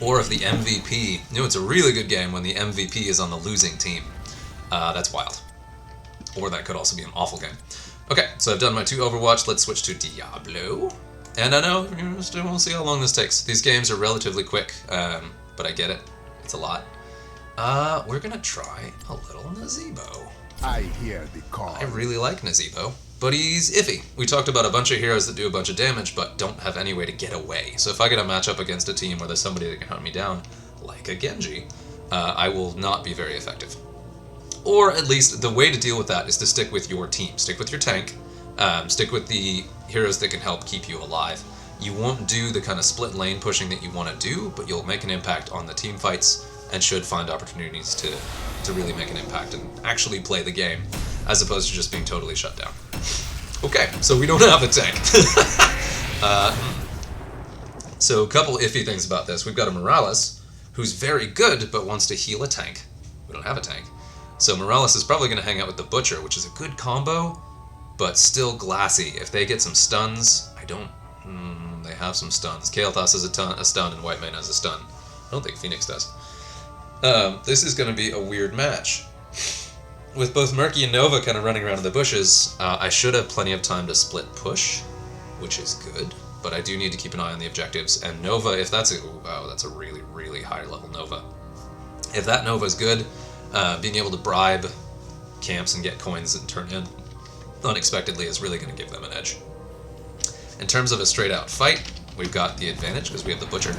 Or if the MVP, you know, it's a really good game when the MVP is on the losing team. That's wild. Or that could also be an awful game. Okay, so I've done my 2 Overwatch. Let's switch to Diablo. And I know, we'll see how long this takes. These games are relatively quick, but I get it. It's a lot. We're gonna try a little Nazeebo. I hear the call. I really like Nazeebo, but he's iffy. We talked about a bunch of heroes that do a bunch of damage, but don't have any way to get away. So if I get a match up against a team where there's somebody that can hunt me down, like a Genji, I will not be very effective. Or at least the way to deal with that is to stick with your team. Stick with your tank. Stick with the heroes that can help keep you alive. You won't do the kind of split lane pushing that you want to do, but you'll make an impact on the team fights and should find opportunities to really make an impact and actually play the game, as opposed to just being totally shut down. Okay, so we don't have a tank. So a couple iffy things about this. We've got a Morales, who's very good, but wants to heal a tank. We don't have a tank. So Morales is probably going to hang out with the Butcher, which is a good combo, but still glassy. If they get some stuns, I don't... they have some stuns. Kael'thas has a stun, and Whitemane has a stun. I don't think Phoenix does. This is going to be a weird match. With both Murky and Nova kind of running around in the bushes, I should have plenty of time to split push, which is good, but I do need to keep an eye on the objectives. And Nova, if that's a... wow, that's a really, really high level Nova. If that Nova is good, being able to bribe camps and get coins and turn in unexpectedly is really going to give them an edge. In terms of a straight out fight, we've got the advantage because we have the Butcher,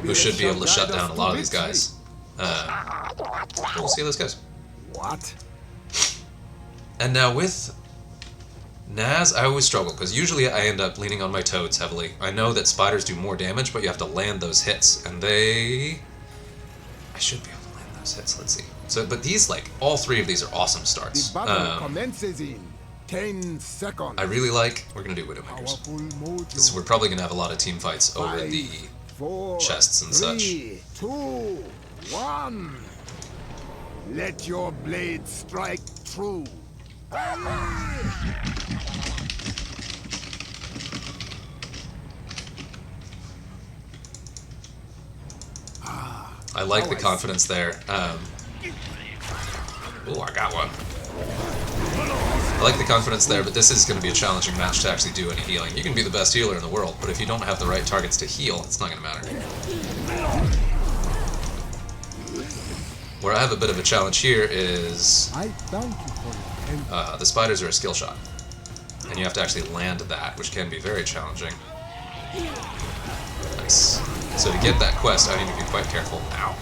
who should be able to shut down a lot of these guys. We'll see how this goes. What? And now with Naz, I always struggle, because usually I end up leaning on my toads heavily. I know that spiders do more damage, but you have to land those hits, and I should be able to land those hits, let's see. So, but these, like, all three of these are awesome starts. The battle commences in 10 seconds. I really like, we're going to do Widowmakers. So we're probably going to have a lot of team fights over the chests and such. 3, 2, 1. Let your blade strike true. I like the confidence there. Oh, I got one. I like the confidence there, but this is going to be a challenging match to actually do any healing. You can be the best healer in the world, but if you don't have the right targets to heal, it's not going to matter. Where I have a bit of a challenge here is the spiders are a skill shot, and you have to actually land that, which can be very challenging. Nice. So to get that quest, I need to be quite careful. Ow.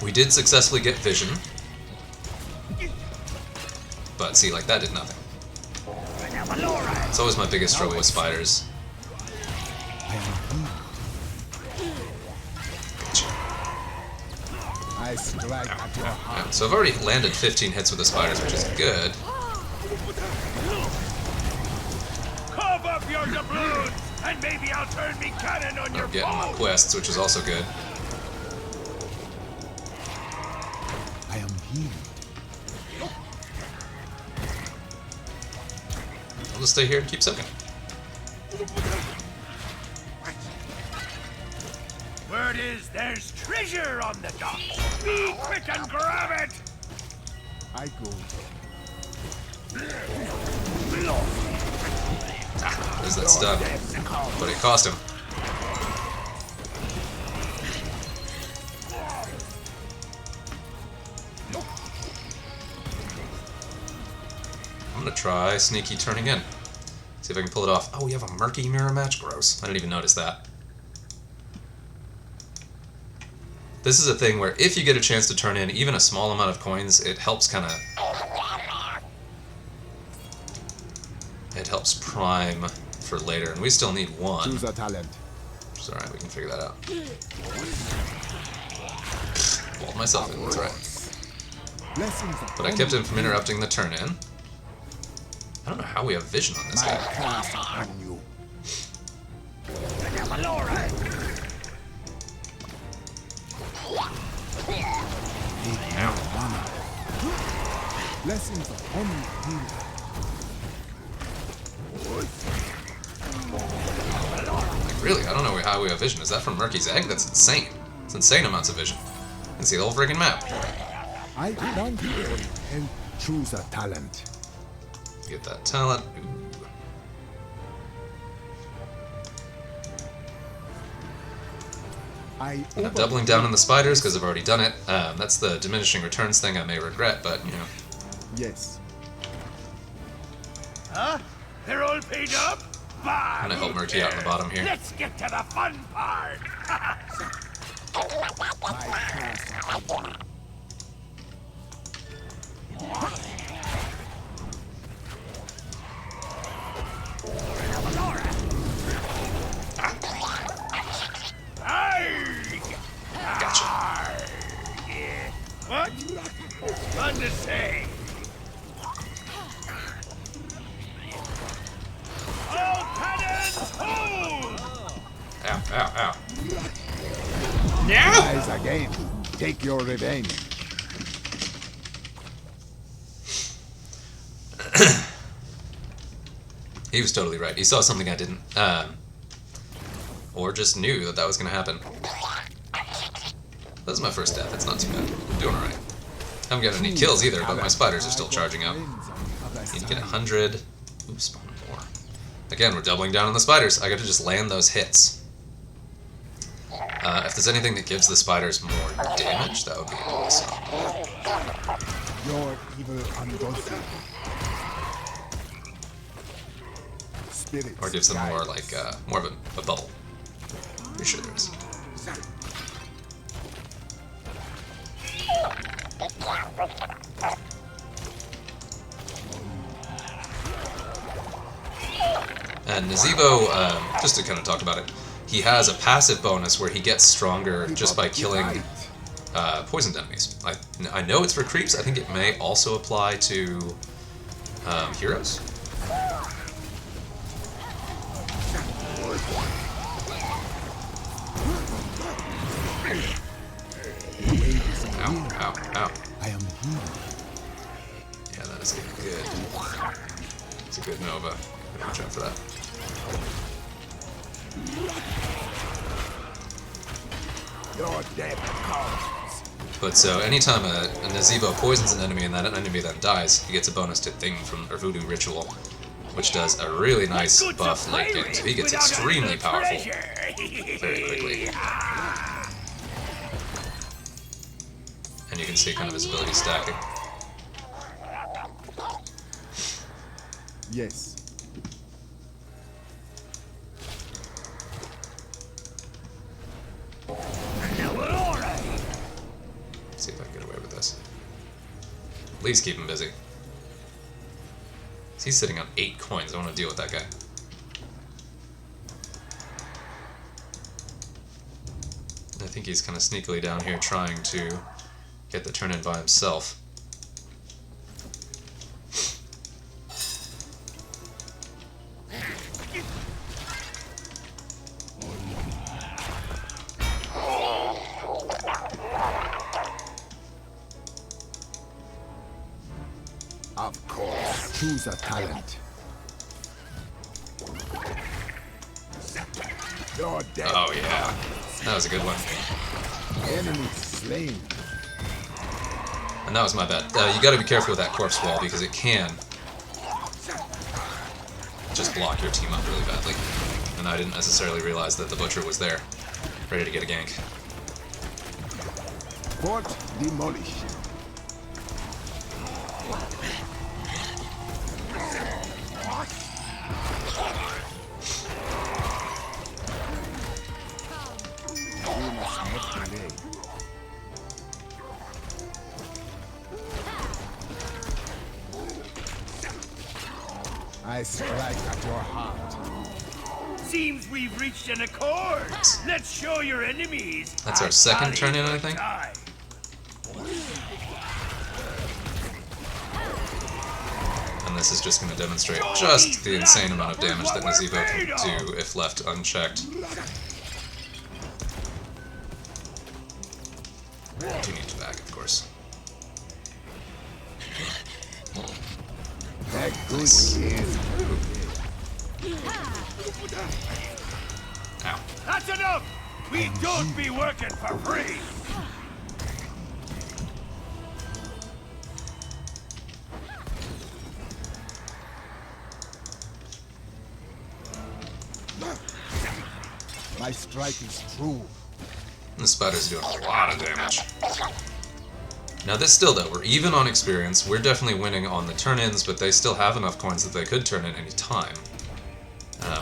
We did successfully get vision, but see, like, that did nothing. It's always my biggest struggle with spiders. Yeah, so I've already landed 15 hits with the spiders, which is good. Cough up your doubloons, and maybe I'll turn me cannon on your I'm getting my quests, which is also good. I am healed. I'll just stay here and keep soaking. Word is there's treasure on the dock. Be quick and grab it. I go. There's that stun. But it cost him. I'm gonna try sneaky turning in. See if I can pull it off. Oh, we have a murky mirror match? Gross. I didn't even notice that. This is a thing where if you get a chance to turn in even a small amount of coins, it helps kind of... It helps prime for later, and we still need one. Choose a talent. It's alright, we can figure that out. Walled myself in, that's right. But I kept him from interrupting the turn in. I don't know how we have vision on this guy. Blessings upon you. Like, really, I don't know how we have vision. Is that from Murky's Egg? That's insane. It's insane amounts of vision. You can see the whole friggin' map. I thank you and choose a talent. Get that talent. Ooh. I'm doubling down on the spiders because I've already done it. That's the diminishing returns thing I may regret, but, you know. Yes. Huh? They're all paid up? Bah, I'm gonna help Murky out in the bottom here. Let's get to the fun part. Gotcha. What? Fun to say. All cannons hold! Ow, ow, ow. Rise again. Take your revenge. He was totally right. He saw something I didn't. Or just knew that that was going to happen. That was my first death. It's not too bad. I'm doing alright. I haven't gotten any kills either, but my spiders are still charging up. Need to get 100. Oops, spawn more. Again, we're doubling down on the spiders. I gotta just land those hits. If there's anything that gives the spiders more damage, that would be awesome. Your evil undoes spirit. Or gives them more like more of a bubble. Pretty sure there is. And Nazeebo, just to kind of talk about it, he has a passive bonus where he gets stronger just by killing poisoned enemies. I know it's for creeps. I think it may also apply to heroes. Ow, ow, ow. I am here. Yeah, that is good. It's a good Nova. Watch out for that. Your death comes. But so anytime a Nazeebo poisons an enemy and that enemy then dies, he gets a bonus to Thing from or Voodoo Ritual, which does a really nice buff late game. So he gets extremely powerful very quickly. And you can see kind of his ability stacking. Yes. Let's see if I can get away with this. At least keep him busy. He's sitting on 8 coins. I want to deal with that guy. I think he's kind of sneakily down here trying to get the turn in by himself. Of course. Choose a talent. Your death. Oh yeah, that was a good one. Enemy slain. And that was my bad. You gotta be careful with that corpse wall because it can just block your team up really badly. And I didn't necessarily realize that the Butcher was there, ready to get a gank. Fort demolished. We must not delay. I strike at your heart. Seems we've reached an accord. Let's show your enemies. That's our second turn in, I think. And this is just going to demonstrate just the insane amount of damage that Nazeebo can do if left unchecked. Do need to back, of course. Nice. Ow. That's enough. We don't be working for free. My strike is true. The spider's doing a lot of damage. Now this still though, we're even on experience. We're definitely winning on the turn-ins, but they still have enough coins that they could turn in any time.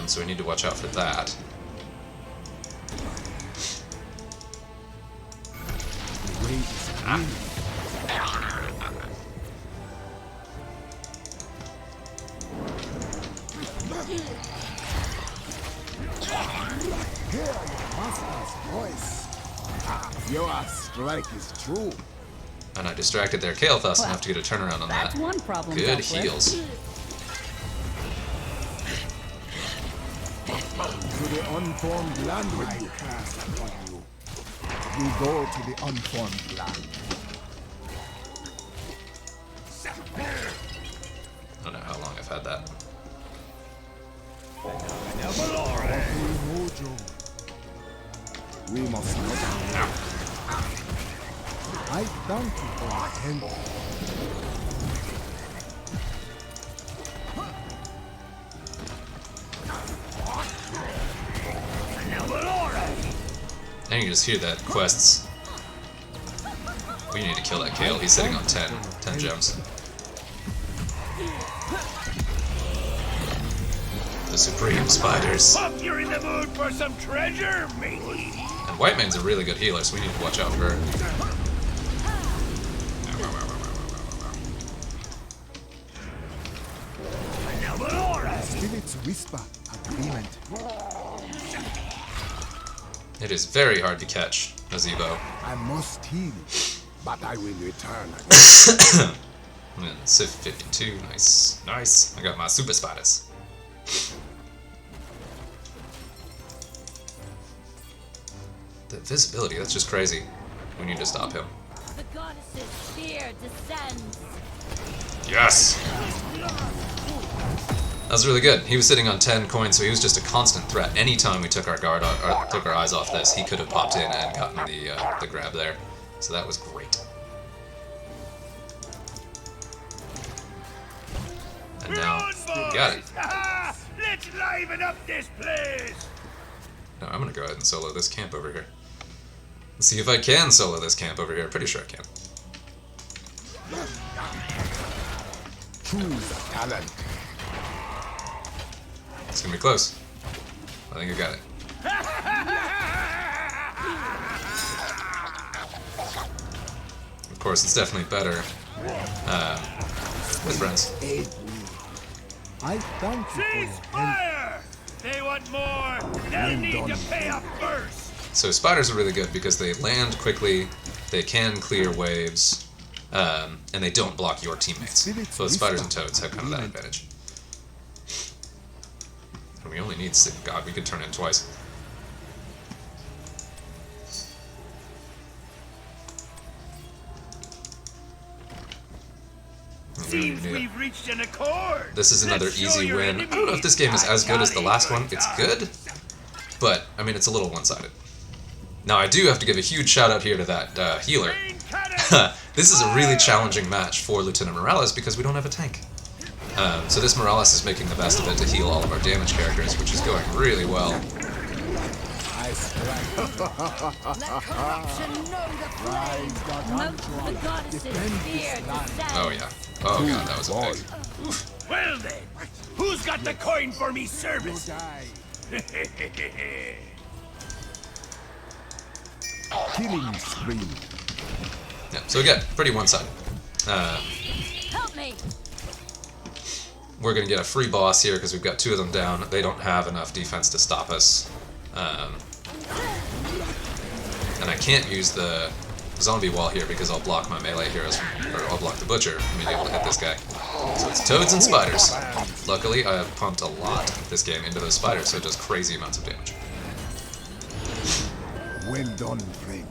So we need to watch out for that. Hear your master's voice. Your strike is true. And I distracted their Kale fast enough to get a turnaround on that. That's one problem. Good heals. To the unformed land with you cast upon you. You go to the unformed land. I don't know how long I've had that. We must not. I thank you for your help. And you just hear that quests. We need to kill that Kale. He's sitting on 10 gems. The Supreme Spiders. Hope you're in the mood for some treasure, matey. And Whiteman's a really good healer, so we need to watch out for her. Spirits whisper agreement. It is very hard to catch, Nazeebo. I must heal, but I will return. Civ 52, nice. Nice. I got my super spiders. The visibility, that's just crazy. We need to stop him. The goddess's spear descends. Yes! That was really good. He was sitting on 10 coins, so he was just a constant threat. Anytime we took our guard off, or took our eyes off this, he could have popped in and gotten the grab there. So that was great. And now we got it. Let's liven up this place. No, I'm gonna go ahead and solo this camp over here. Let's see if I can solo this camp over here. Pretty sure I can. Choose a talent. It's gonna be close. I think I got it. Of course, it's definitely better with friends. I thank you for your help. Fire! They want more. They'll need to pay up first. So spiders are really good because they land quickly, they can clear waves, and they don't block your teammates. Both spiders and toads have kind of that advantage. And we only need six. God, we could turn in twice. Seems we've reached an accord. This is another Let's show easy your win. I enemy. don't know if this game is as good as the last one. Good It's time. good, but I mean it's a little one-sided. Now I do have to give a huge shout out here to that healer. Green cannon. This is a really challenging match for Lieutenant Morales because we don't have a tank. So this Morales is making the best of it to heal all of our damage characters, which is going really well. I strike. Let corruption know the flame. Mount the goddess's spear descends. Oh yeah. Oh god, that was a big. Well then, who's got the coin for me service? Killing spree. Yeah. So again, pretty one-sided. Help me. We're gonna get a free boss here because we've got two of them down. They don't have enough defense to stop us. And I can't use the zombie wall here because I'll block my melee heroes, or I'll block the butcher from being able to hit this guy. So it's toads and spiders. Luckily, I have pumped a lot this game into those spiders, so it does crazy amounts of damage. Well done, friend.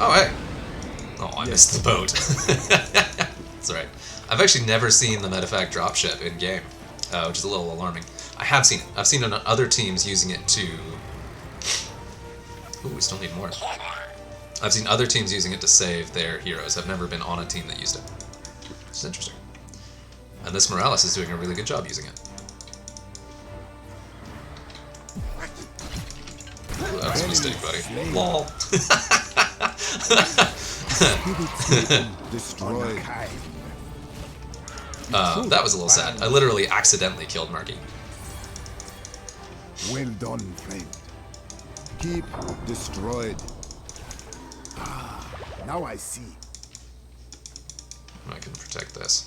Oh, hey! Oh, I missed the boat. That's right. I've actually never seen the medevac dropship in game, which is a little alarming. I have seen it. I've seen other teams using it to... Ooh, we still need more. I've seen other teams using it to save their heroes. I've never been on a team that used it. It's interesting. And this Morales is doing a really good job using it. Ooh, that was a mistake, buddy. Lol. Destroyed. That was a little sad. I literally accidentally killed Marky. Well done, friend. Keep destroyed. Ah, now I see. I can protect this.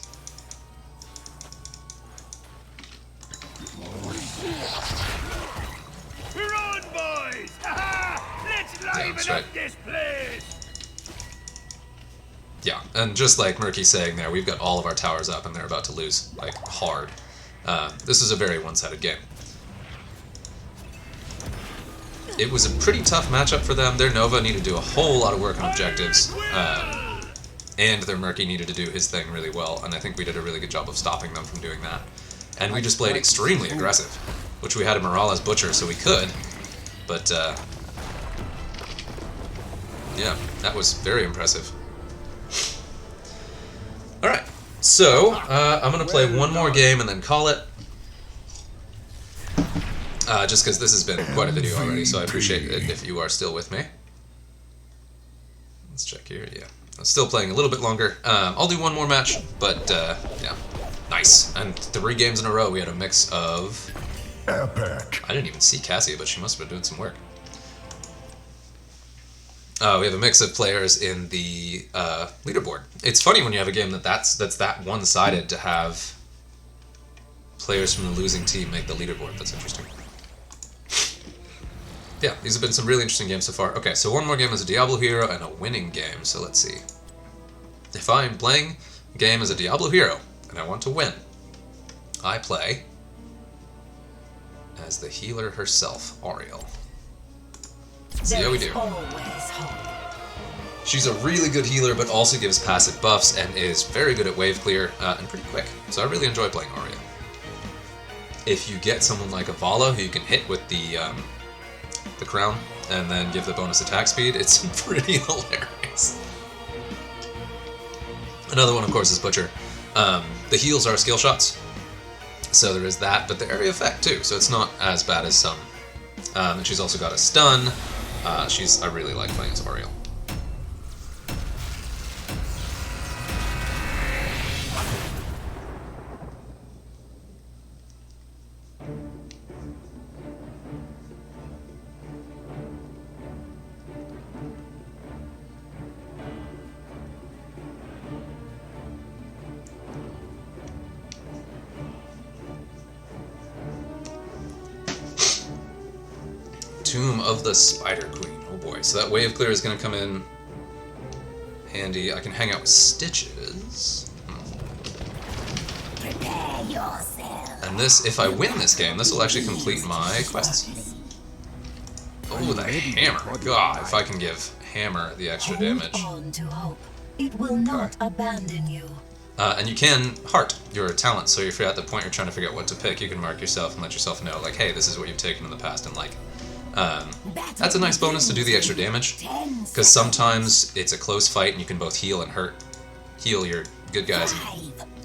We're on, boys! Let's liven that's up right. this place. Yeah, and just like Murky's saying there, we've got all of our towers up and they're about to lose, like, hard. This is a very one-sided game. It was a pretty tough matchup for them. Their Nova needed to do a whole lot of work on objectives, and their Murky needed to do his thing really well, and I think we did a really good job of stopping them from doing that. And we just played extremely aggressive, which we had a Morales Butcher, so we could, but, yeah, that was very impressive. Alright, so, I'm going to play one more game and then call it. Just because this has been quite a video already, so I appreciate it if you are still with me. Let's check here, yeah. I'm still playing a little bit longer. I'll do one more match, but yeah. Nice. And 3 games in a row we had a mix of... Epic. I didn't even see Cassia, but she must have been doing some work. We have a mix of players in the leaderboard. It's funny when you have a game that's that one-sided to have players from the losing team make the leaderboard. That's interesting. Yeah, these have been some really interesting games so far. Okay, so one more game as a Diablo hero and a winning game. So let's see. If I'm playing a game as a Diablo hero and I want to win, I play as the healer herself, Auriel. See how we do. She's a really good healer, but also gives passive buffs and is very good at wave clear and pretty quick. So I really enjoy playing Auriel. If you get someone like a Vala who you can hit with the crown and then give the bonus attack speed, it's pretty hilarious. Another one, of course, is Butcher. The heals are skill shots, so there is that, but the area effect too, so it's not as bad as some. And she's also got a stun. I really like playing as Auriel. Tomb of the Spider Queen. Oh boy, so that wave clear is going to come in handy. I can hang out with Stitches. Prepare yourself. And this, if I win this game, this will actually complete my quests. Oh, the hammer. God, if I can give Hammer the extra damage. On to hope. It will not abandon you. And you can heart your talent, so if you're at the point you're trying to figure out what to pick, you can mark yourself and let yourself know, like, hey, this is what you've taken in the past, and like, that's a nice bonus to do the extra damage, because sometimes it's a close fight and you can both heal and hurt, heal your good guys and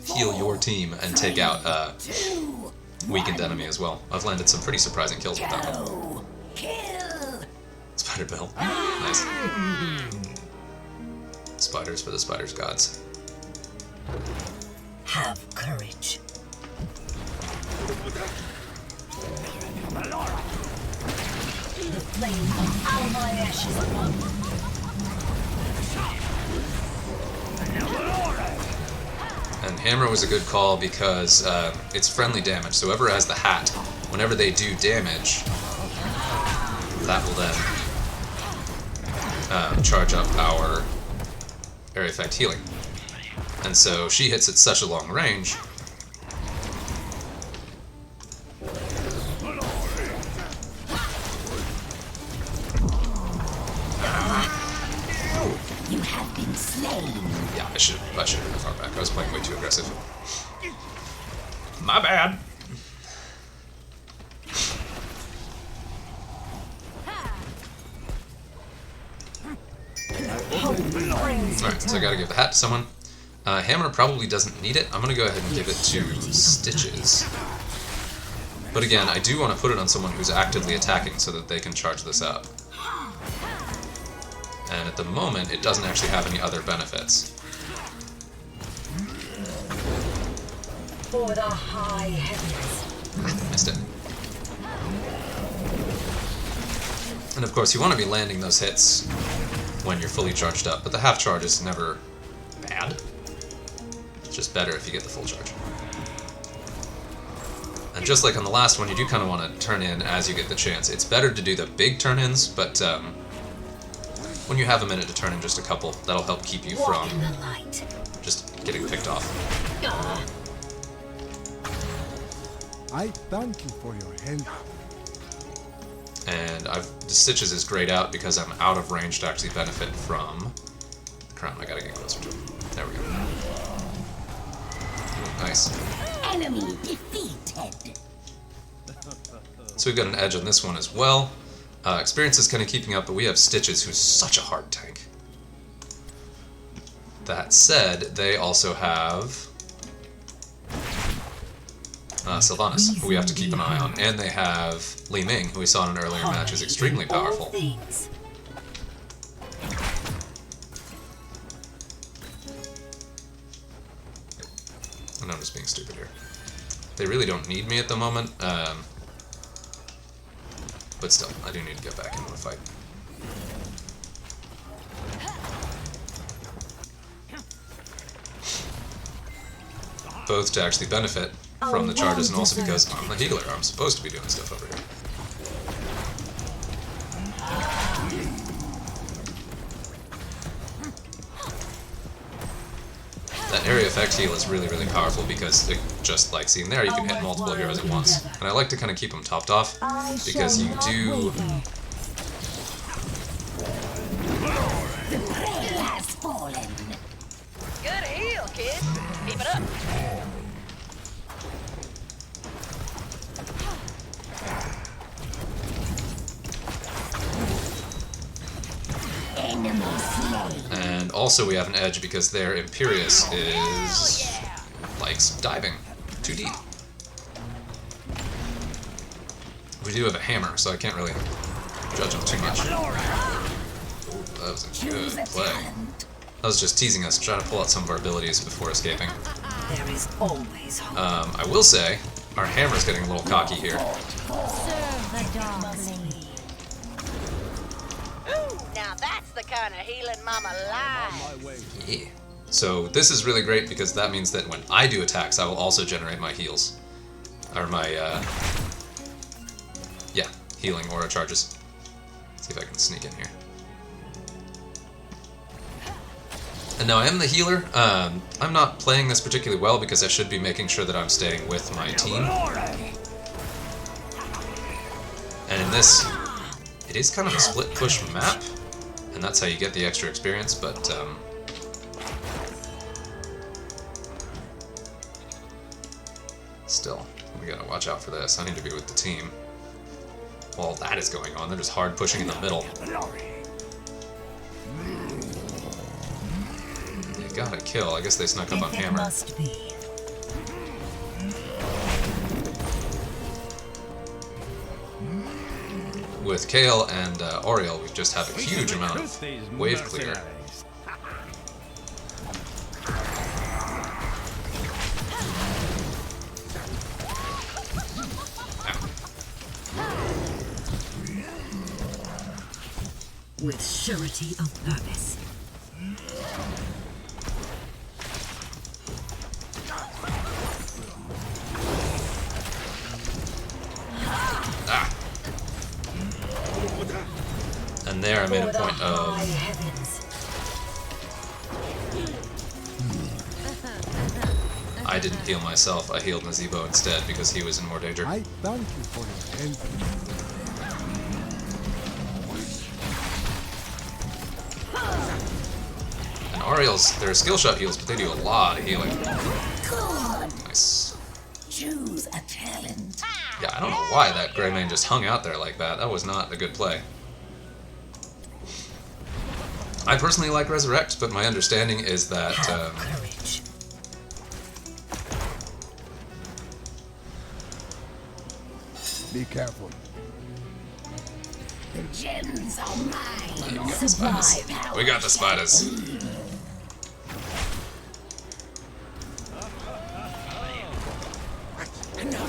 heal your team and take out a weakened enemy as well. I've landed some pretty surprising kills with that one. Spider Bell. Nice. Spiders for the spiders gods. Have courage. The flame of all my ashes upon And Hammer was a good call because it's friendly damage, so whoever has the hat, whenever they do damage, that will then charge up our area effect healing. And so she hits at such a long range. You have been slain. Yeah, I should have been far back. I was playing way too aggressive. My bad. Alright, so I gotta give the hat to someone. Hammer probably doesn't need it. I'm gonna go ahead and give it to Stitches. But again, I do want to put it on someone who's actively attacking so that they can charge this up. And at the moment, it doesn't actually have any other benefits. For the high heavens. Missed it. And of course, you want to be landing those hits when you're fully charged up, but the half charge is never bad. It's just better if you get the full charge. And just like on the last one, you do kind of want to turn in as you get the chance. It's better to do the big turn-ins, but when you have a minute to turn in just a couple, that'll help keep you from just getting picked off. I thank you for your help. And Stitches is grayed out because I'm out of range to actually benefit from the crown. I gotta get closer to him. There we go. Ooh, nice. Enemy defeated. So we've got an edge on this one as well. Experience is kind of keeping up, but we have Stitches, who's such a hard tank. That said, they also have Sylvanas, who we have to keep an eye on, and they have Li Ming, who we saw in an earlier match, is extremely powerful. And I'm just being stupid here. They really don't need me at the moment, but still, I do need to get back into the fight. Both to actually benefit from the charges and also because I'm the healer. I'm supposed to be doing stuff over here. That area effect heal is really, really powerful because, just like seen there, you can hit multiple heroes at once. And I like to kind of keep them topped off because you do... Good heal, kid. Keep it up. And also we have an edge because their Imperious is... likes diving too deep. We do have a hammer, so I can't really judge him too much. Ooh, that was a good play. That was just teasing us, trying to pull out some of our abilities before escaping. There is always hope. I will say, our hammer's getting a little cocky here. Serve the darkling. Ooh, now that's the kind of healing Mama likes. Yeah. So this is really great because that means that when I do attacks, I will also generate my heals. Or my, yeah, healing aura charges. Let's see if I can sneak in here. And now I am the healer. I'm not playing this particularly well because I should be making sure that I'm staying with my team. And in this, it is kind of a split push map, and that's how you get the extra experience, but still, we gotta watch out for this. I need to be with the team. While that is going on, they're just hard pushing in the middle. They got a kill. I guess they snuck up on Hammer. With Kale and Auriel, we just have a huge amount of wave clear. With surety of purpose. Ah. And there I made a point of... I didn't heal myself, I healed Nazeebo instead because he was in more danger. I thank you for your help. And Auriel's, they're skill shot heals, but they do a lot of healing. Nice. Choose a talent. Yeah, I don't know why that Greymane just hung out there like that. That was not a good play. I personally like Resurrect, but my understanding is that... Be careful. The gems are mine. We got the spiders. We got the spiders.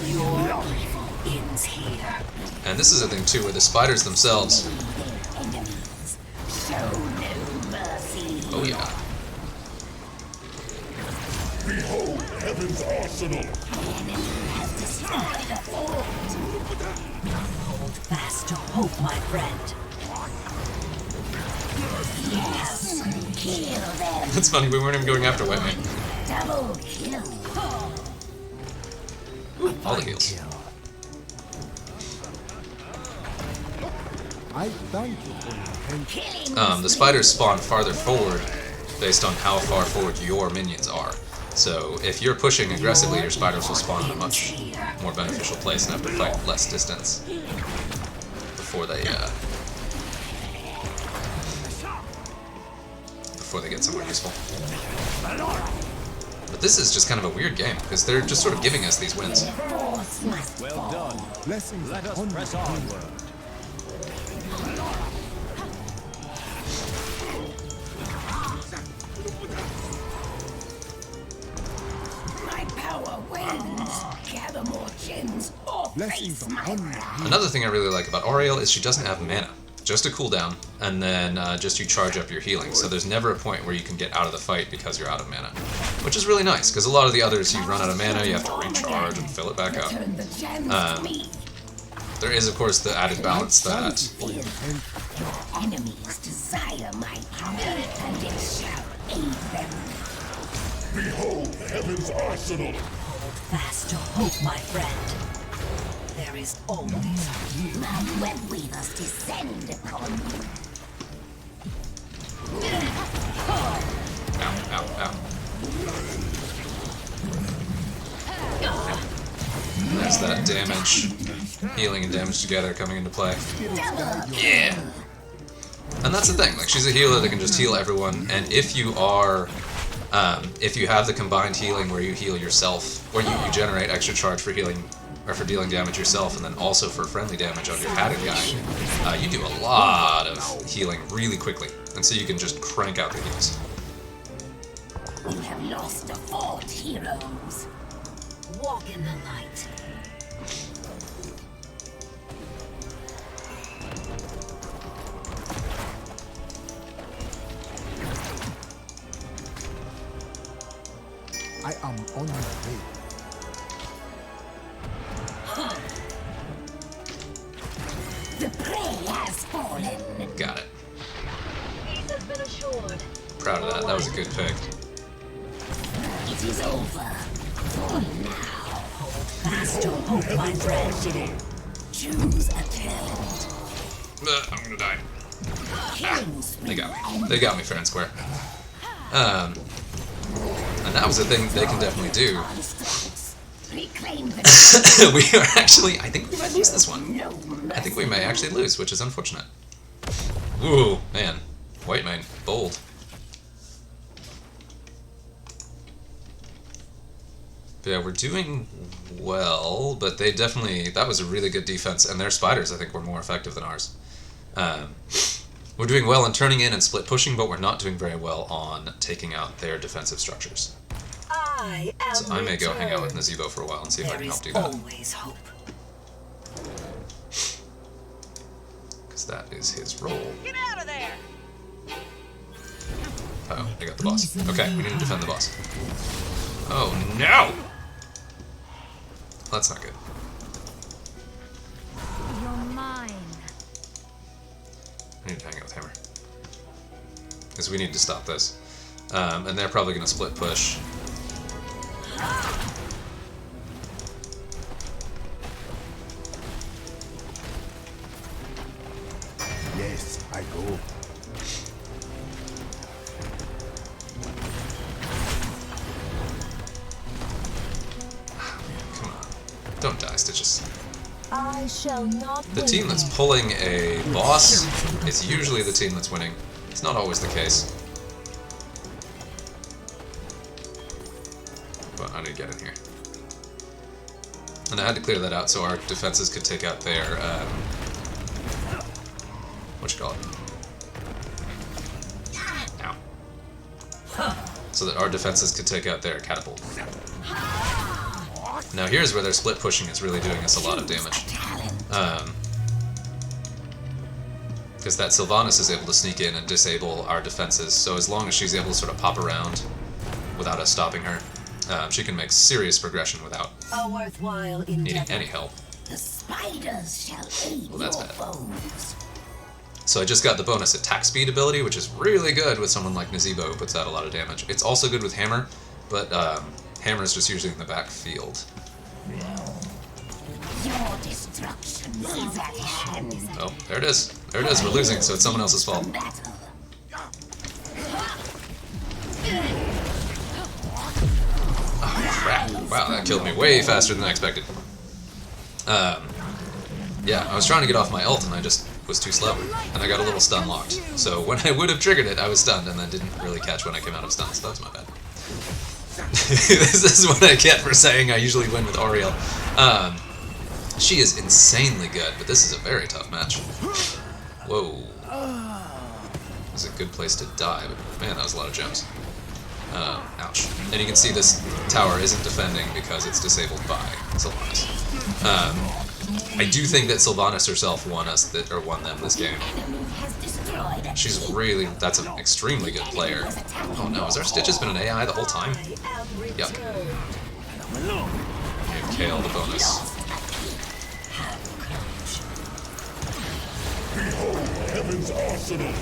Your ends here. And this is a thing too, where the spiders themselves... Show no mercy. Oh yeah. Behold heaven's arsenal! Hold fast to hope, my friend. Yes, kill them. That's funny, we weren't even going after White Man. Double kill. All the heals. I thank you for your help. The spiders spawn farther forward based on how far forward your minions are. So if you're pushing aggressively, your spiders will spawn in a much more beneficial place and have to fight less distance before they get somewhere useful. But this is just kind of a weird game because they're just sort of giving us these wins. Well done. Blessings Let us upon press you. onward. My Gather more gems or face my wrath. Another thing I really like about Auriel is she doesn't have mana. Just a cooldown, and then just you charge up your healing. So there's never a point where you can get out of the fight because you're out of mana. Which is really nice, because a lot of the others, you run out of mana, you have to recharge and fill it back up. There is, of course, the added balance that... Your enemies desire my power, and it shall aid them. Behold heaven's arsenal! Fast to hope, my friend. There is always hope. And when we must descend upon you. Ow, ow, ow. There's that damage. Healing and damage together coming into play. Yeah! And that's the thing, like, she's a healer that can just heal everyone, and if you are... if you have the combined healing where you heal yourself, or you generate extra charge for healing, or for dealing damage yourself, and then also for friendly damage on your padded guy, you do a lot of healing really quickly, and so you can just crank out the heals. We have lost a fort, heroes. Walk in the light. I am on my way. The prey has fallen. Got it. Peace has been assured. Proud of that. That was a good pick. It is over. For now. Fast to hope, my friend. Choose a talent. I'm gonna die. Ah, they got me. They got me fair and square. And that was the thing they can definitely do. We are actually... I think we might lose this one. I think we may actually lose, which is unfortunate. Ooh, man. White mane. Bold. But yeah, we're doing well, but they definitely... That was a really good defense, and their spiders, I think, were more effective than ours. We're doing well in turning in and split pushing, but we're not doing very well on taking out their defensive structures. So I may go hang out with Nazeebo for a while and see if I can help do that. Because that is his role. Get out of there! Oh, they got the boss. Okay, we need to defend the boss. Oh, no! That's not good. You're mine. I need to hang out with Hammer. Because we need to stop this. And they're probably going to split push. Yes, I go. Come on. Don't die, Stitches. I shall not The team that's pulling a boss is usually the team that's winning. It's not always the case. But I need to get in here. And I had to clear that out so our defenses could take out their, whatchamacallit? Ow. So that our defenses could take out their catapult. Now here's where their split pushing is really doing us a lot of damage. Because that Sylvanas is able to sneak in and disable our defenses, so as long as she's able to sort of pop around without us stopping her, she can make serious progression without needing any help. The spiders shall aid Well, that's your bad. bones. So I just got the bonus attack speed ability, which is really good with someone like Nazeebo, who puts out a lot of damage. It's also good with Hammer, but Hammer is just usually in the backfield. Your destruction is at hand. Oh, there it is. There it is. We're losing, so it's someone else's fault. Oh, crap. Wow, that killed me way faster than I expected. Yeah, I was trying to get off my ult and I just was too slow. And I got a little stun locked. So when I would have triggered it, I was stunned and then didn't really catch when I came out of stun, so that was my bad. This is what I get for saying I usually win with Auriel. She is insanely good, but this is a very tough match. Whoa. This is a good place to die, but man, that was a lot of gems. Ouch. And you can see this tower isn't defending because it's disabled by Sylvanas. I do think that Sylvanas herself won them this game. She's really, that's an extremely good player. Oh no, has our Stitches been an AI the whole time? Yep. Give Kale the bonus. Behold heaven's arsenal!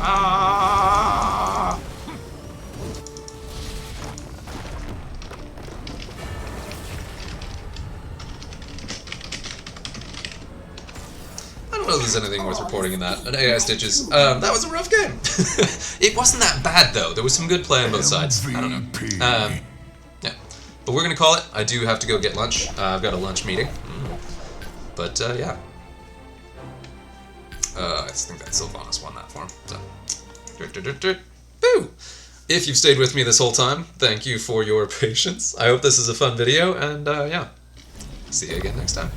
Ah! I don't know if there's anything worth reporting in that. An AI Stitches. That was a rough game. It wasn't that bad though. There was some good play on both sides. I don't know. Yeah, but we're gonna call it. I do have to go get lunch. I've got a lunch meeting. But yeah. I think that Sylvanas won that for him. So. Boo! If you've stayed with me this whole time, thank you for your patience. I hope this is a fun video, and yeah. See you again next time.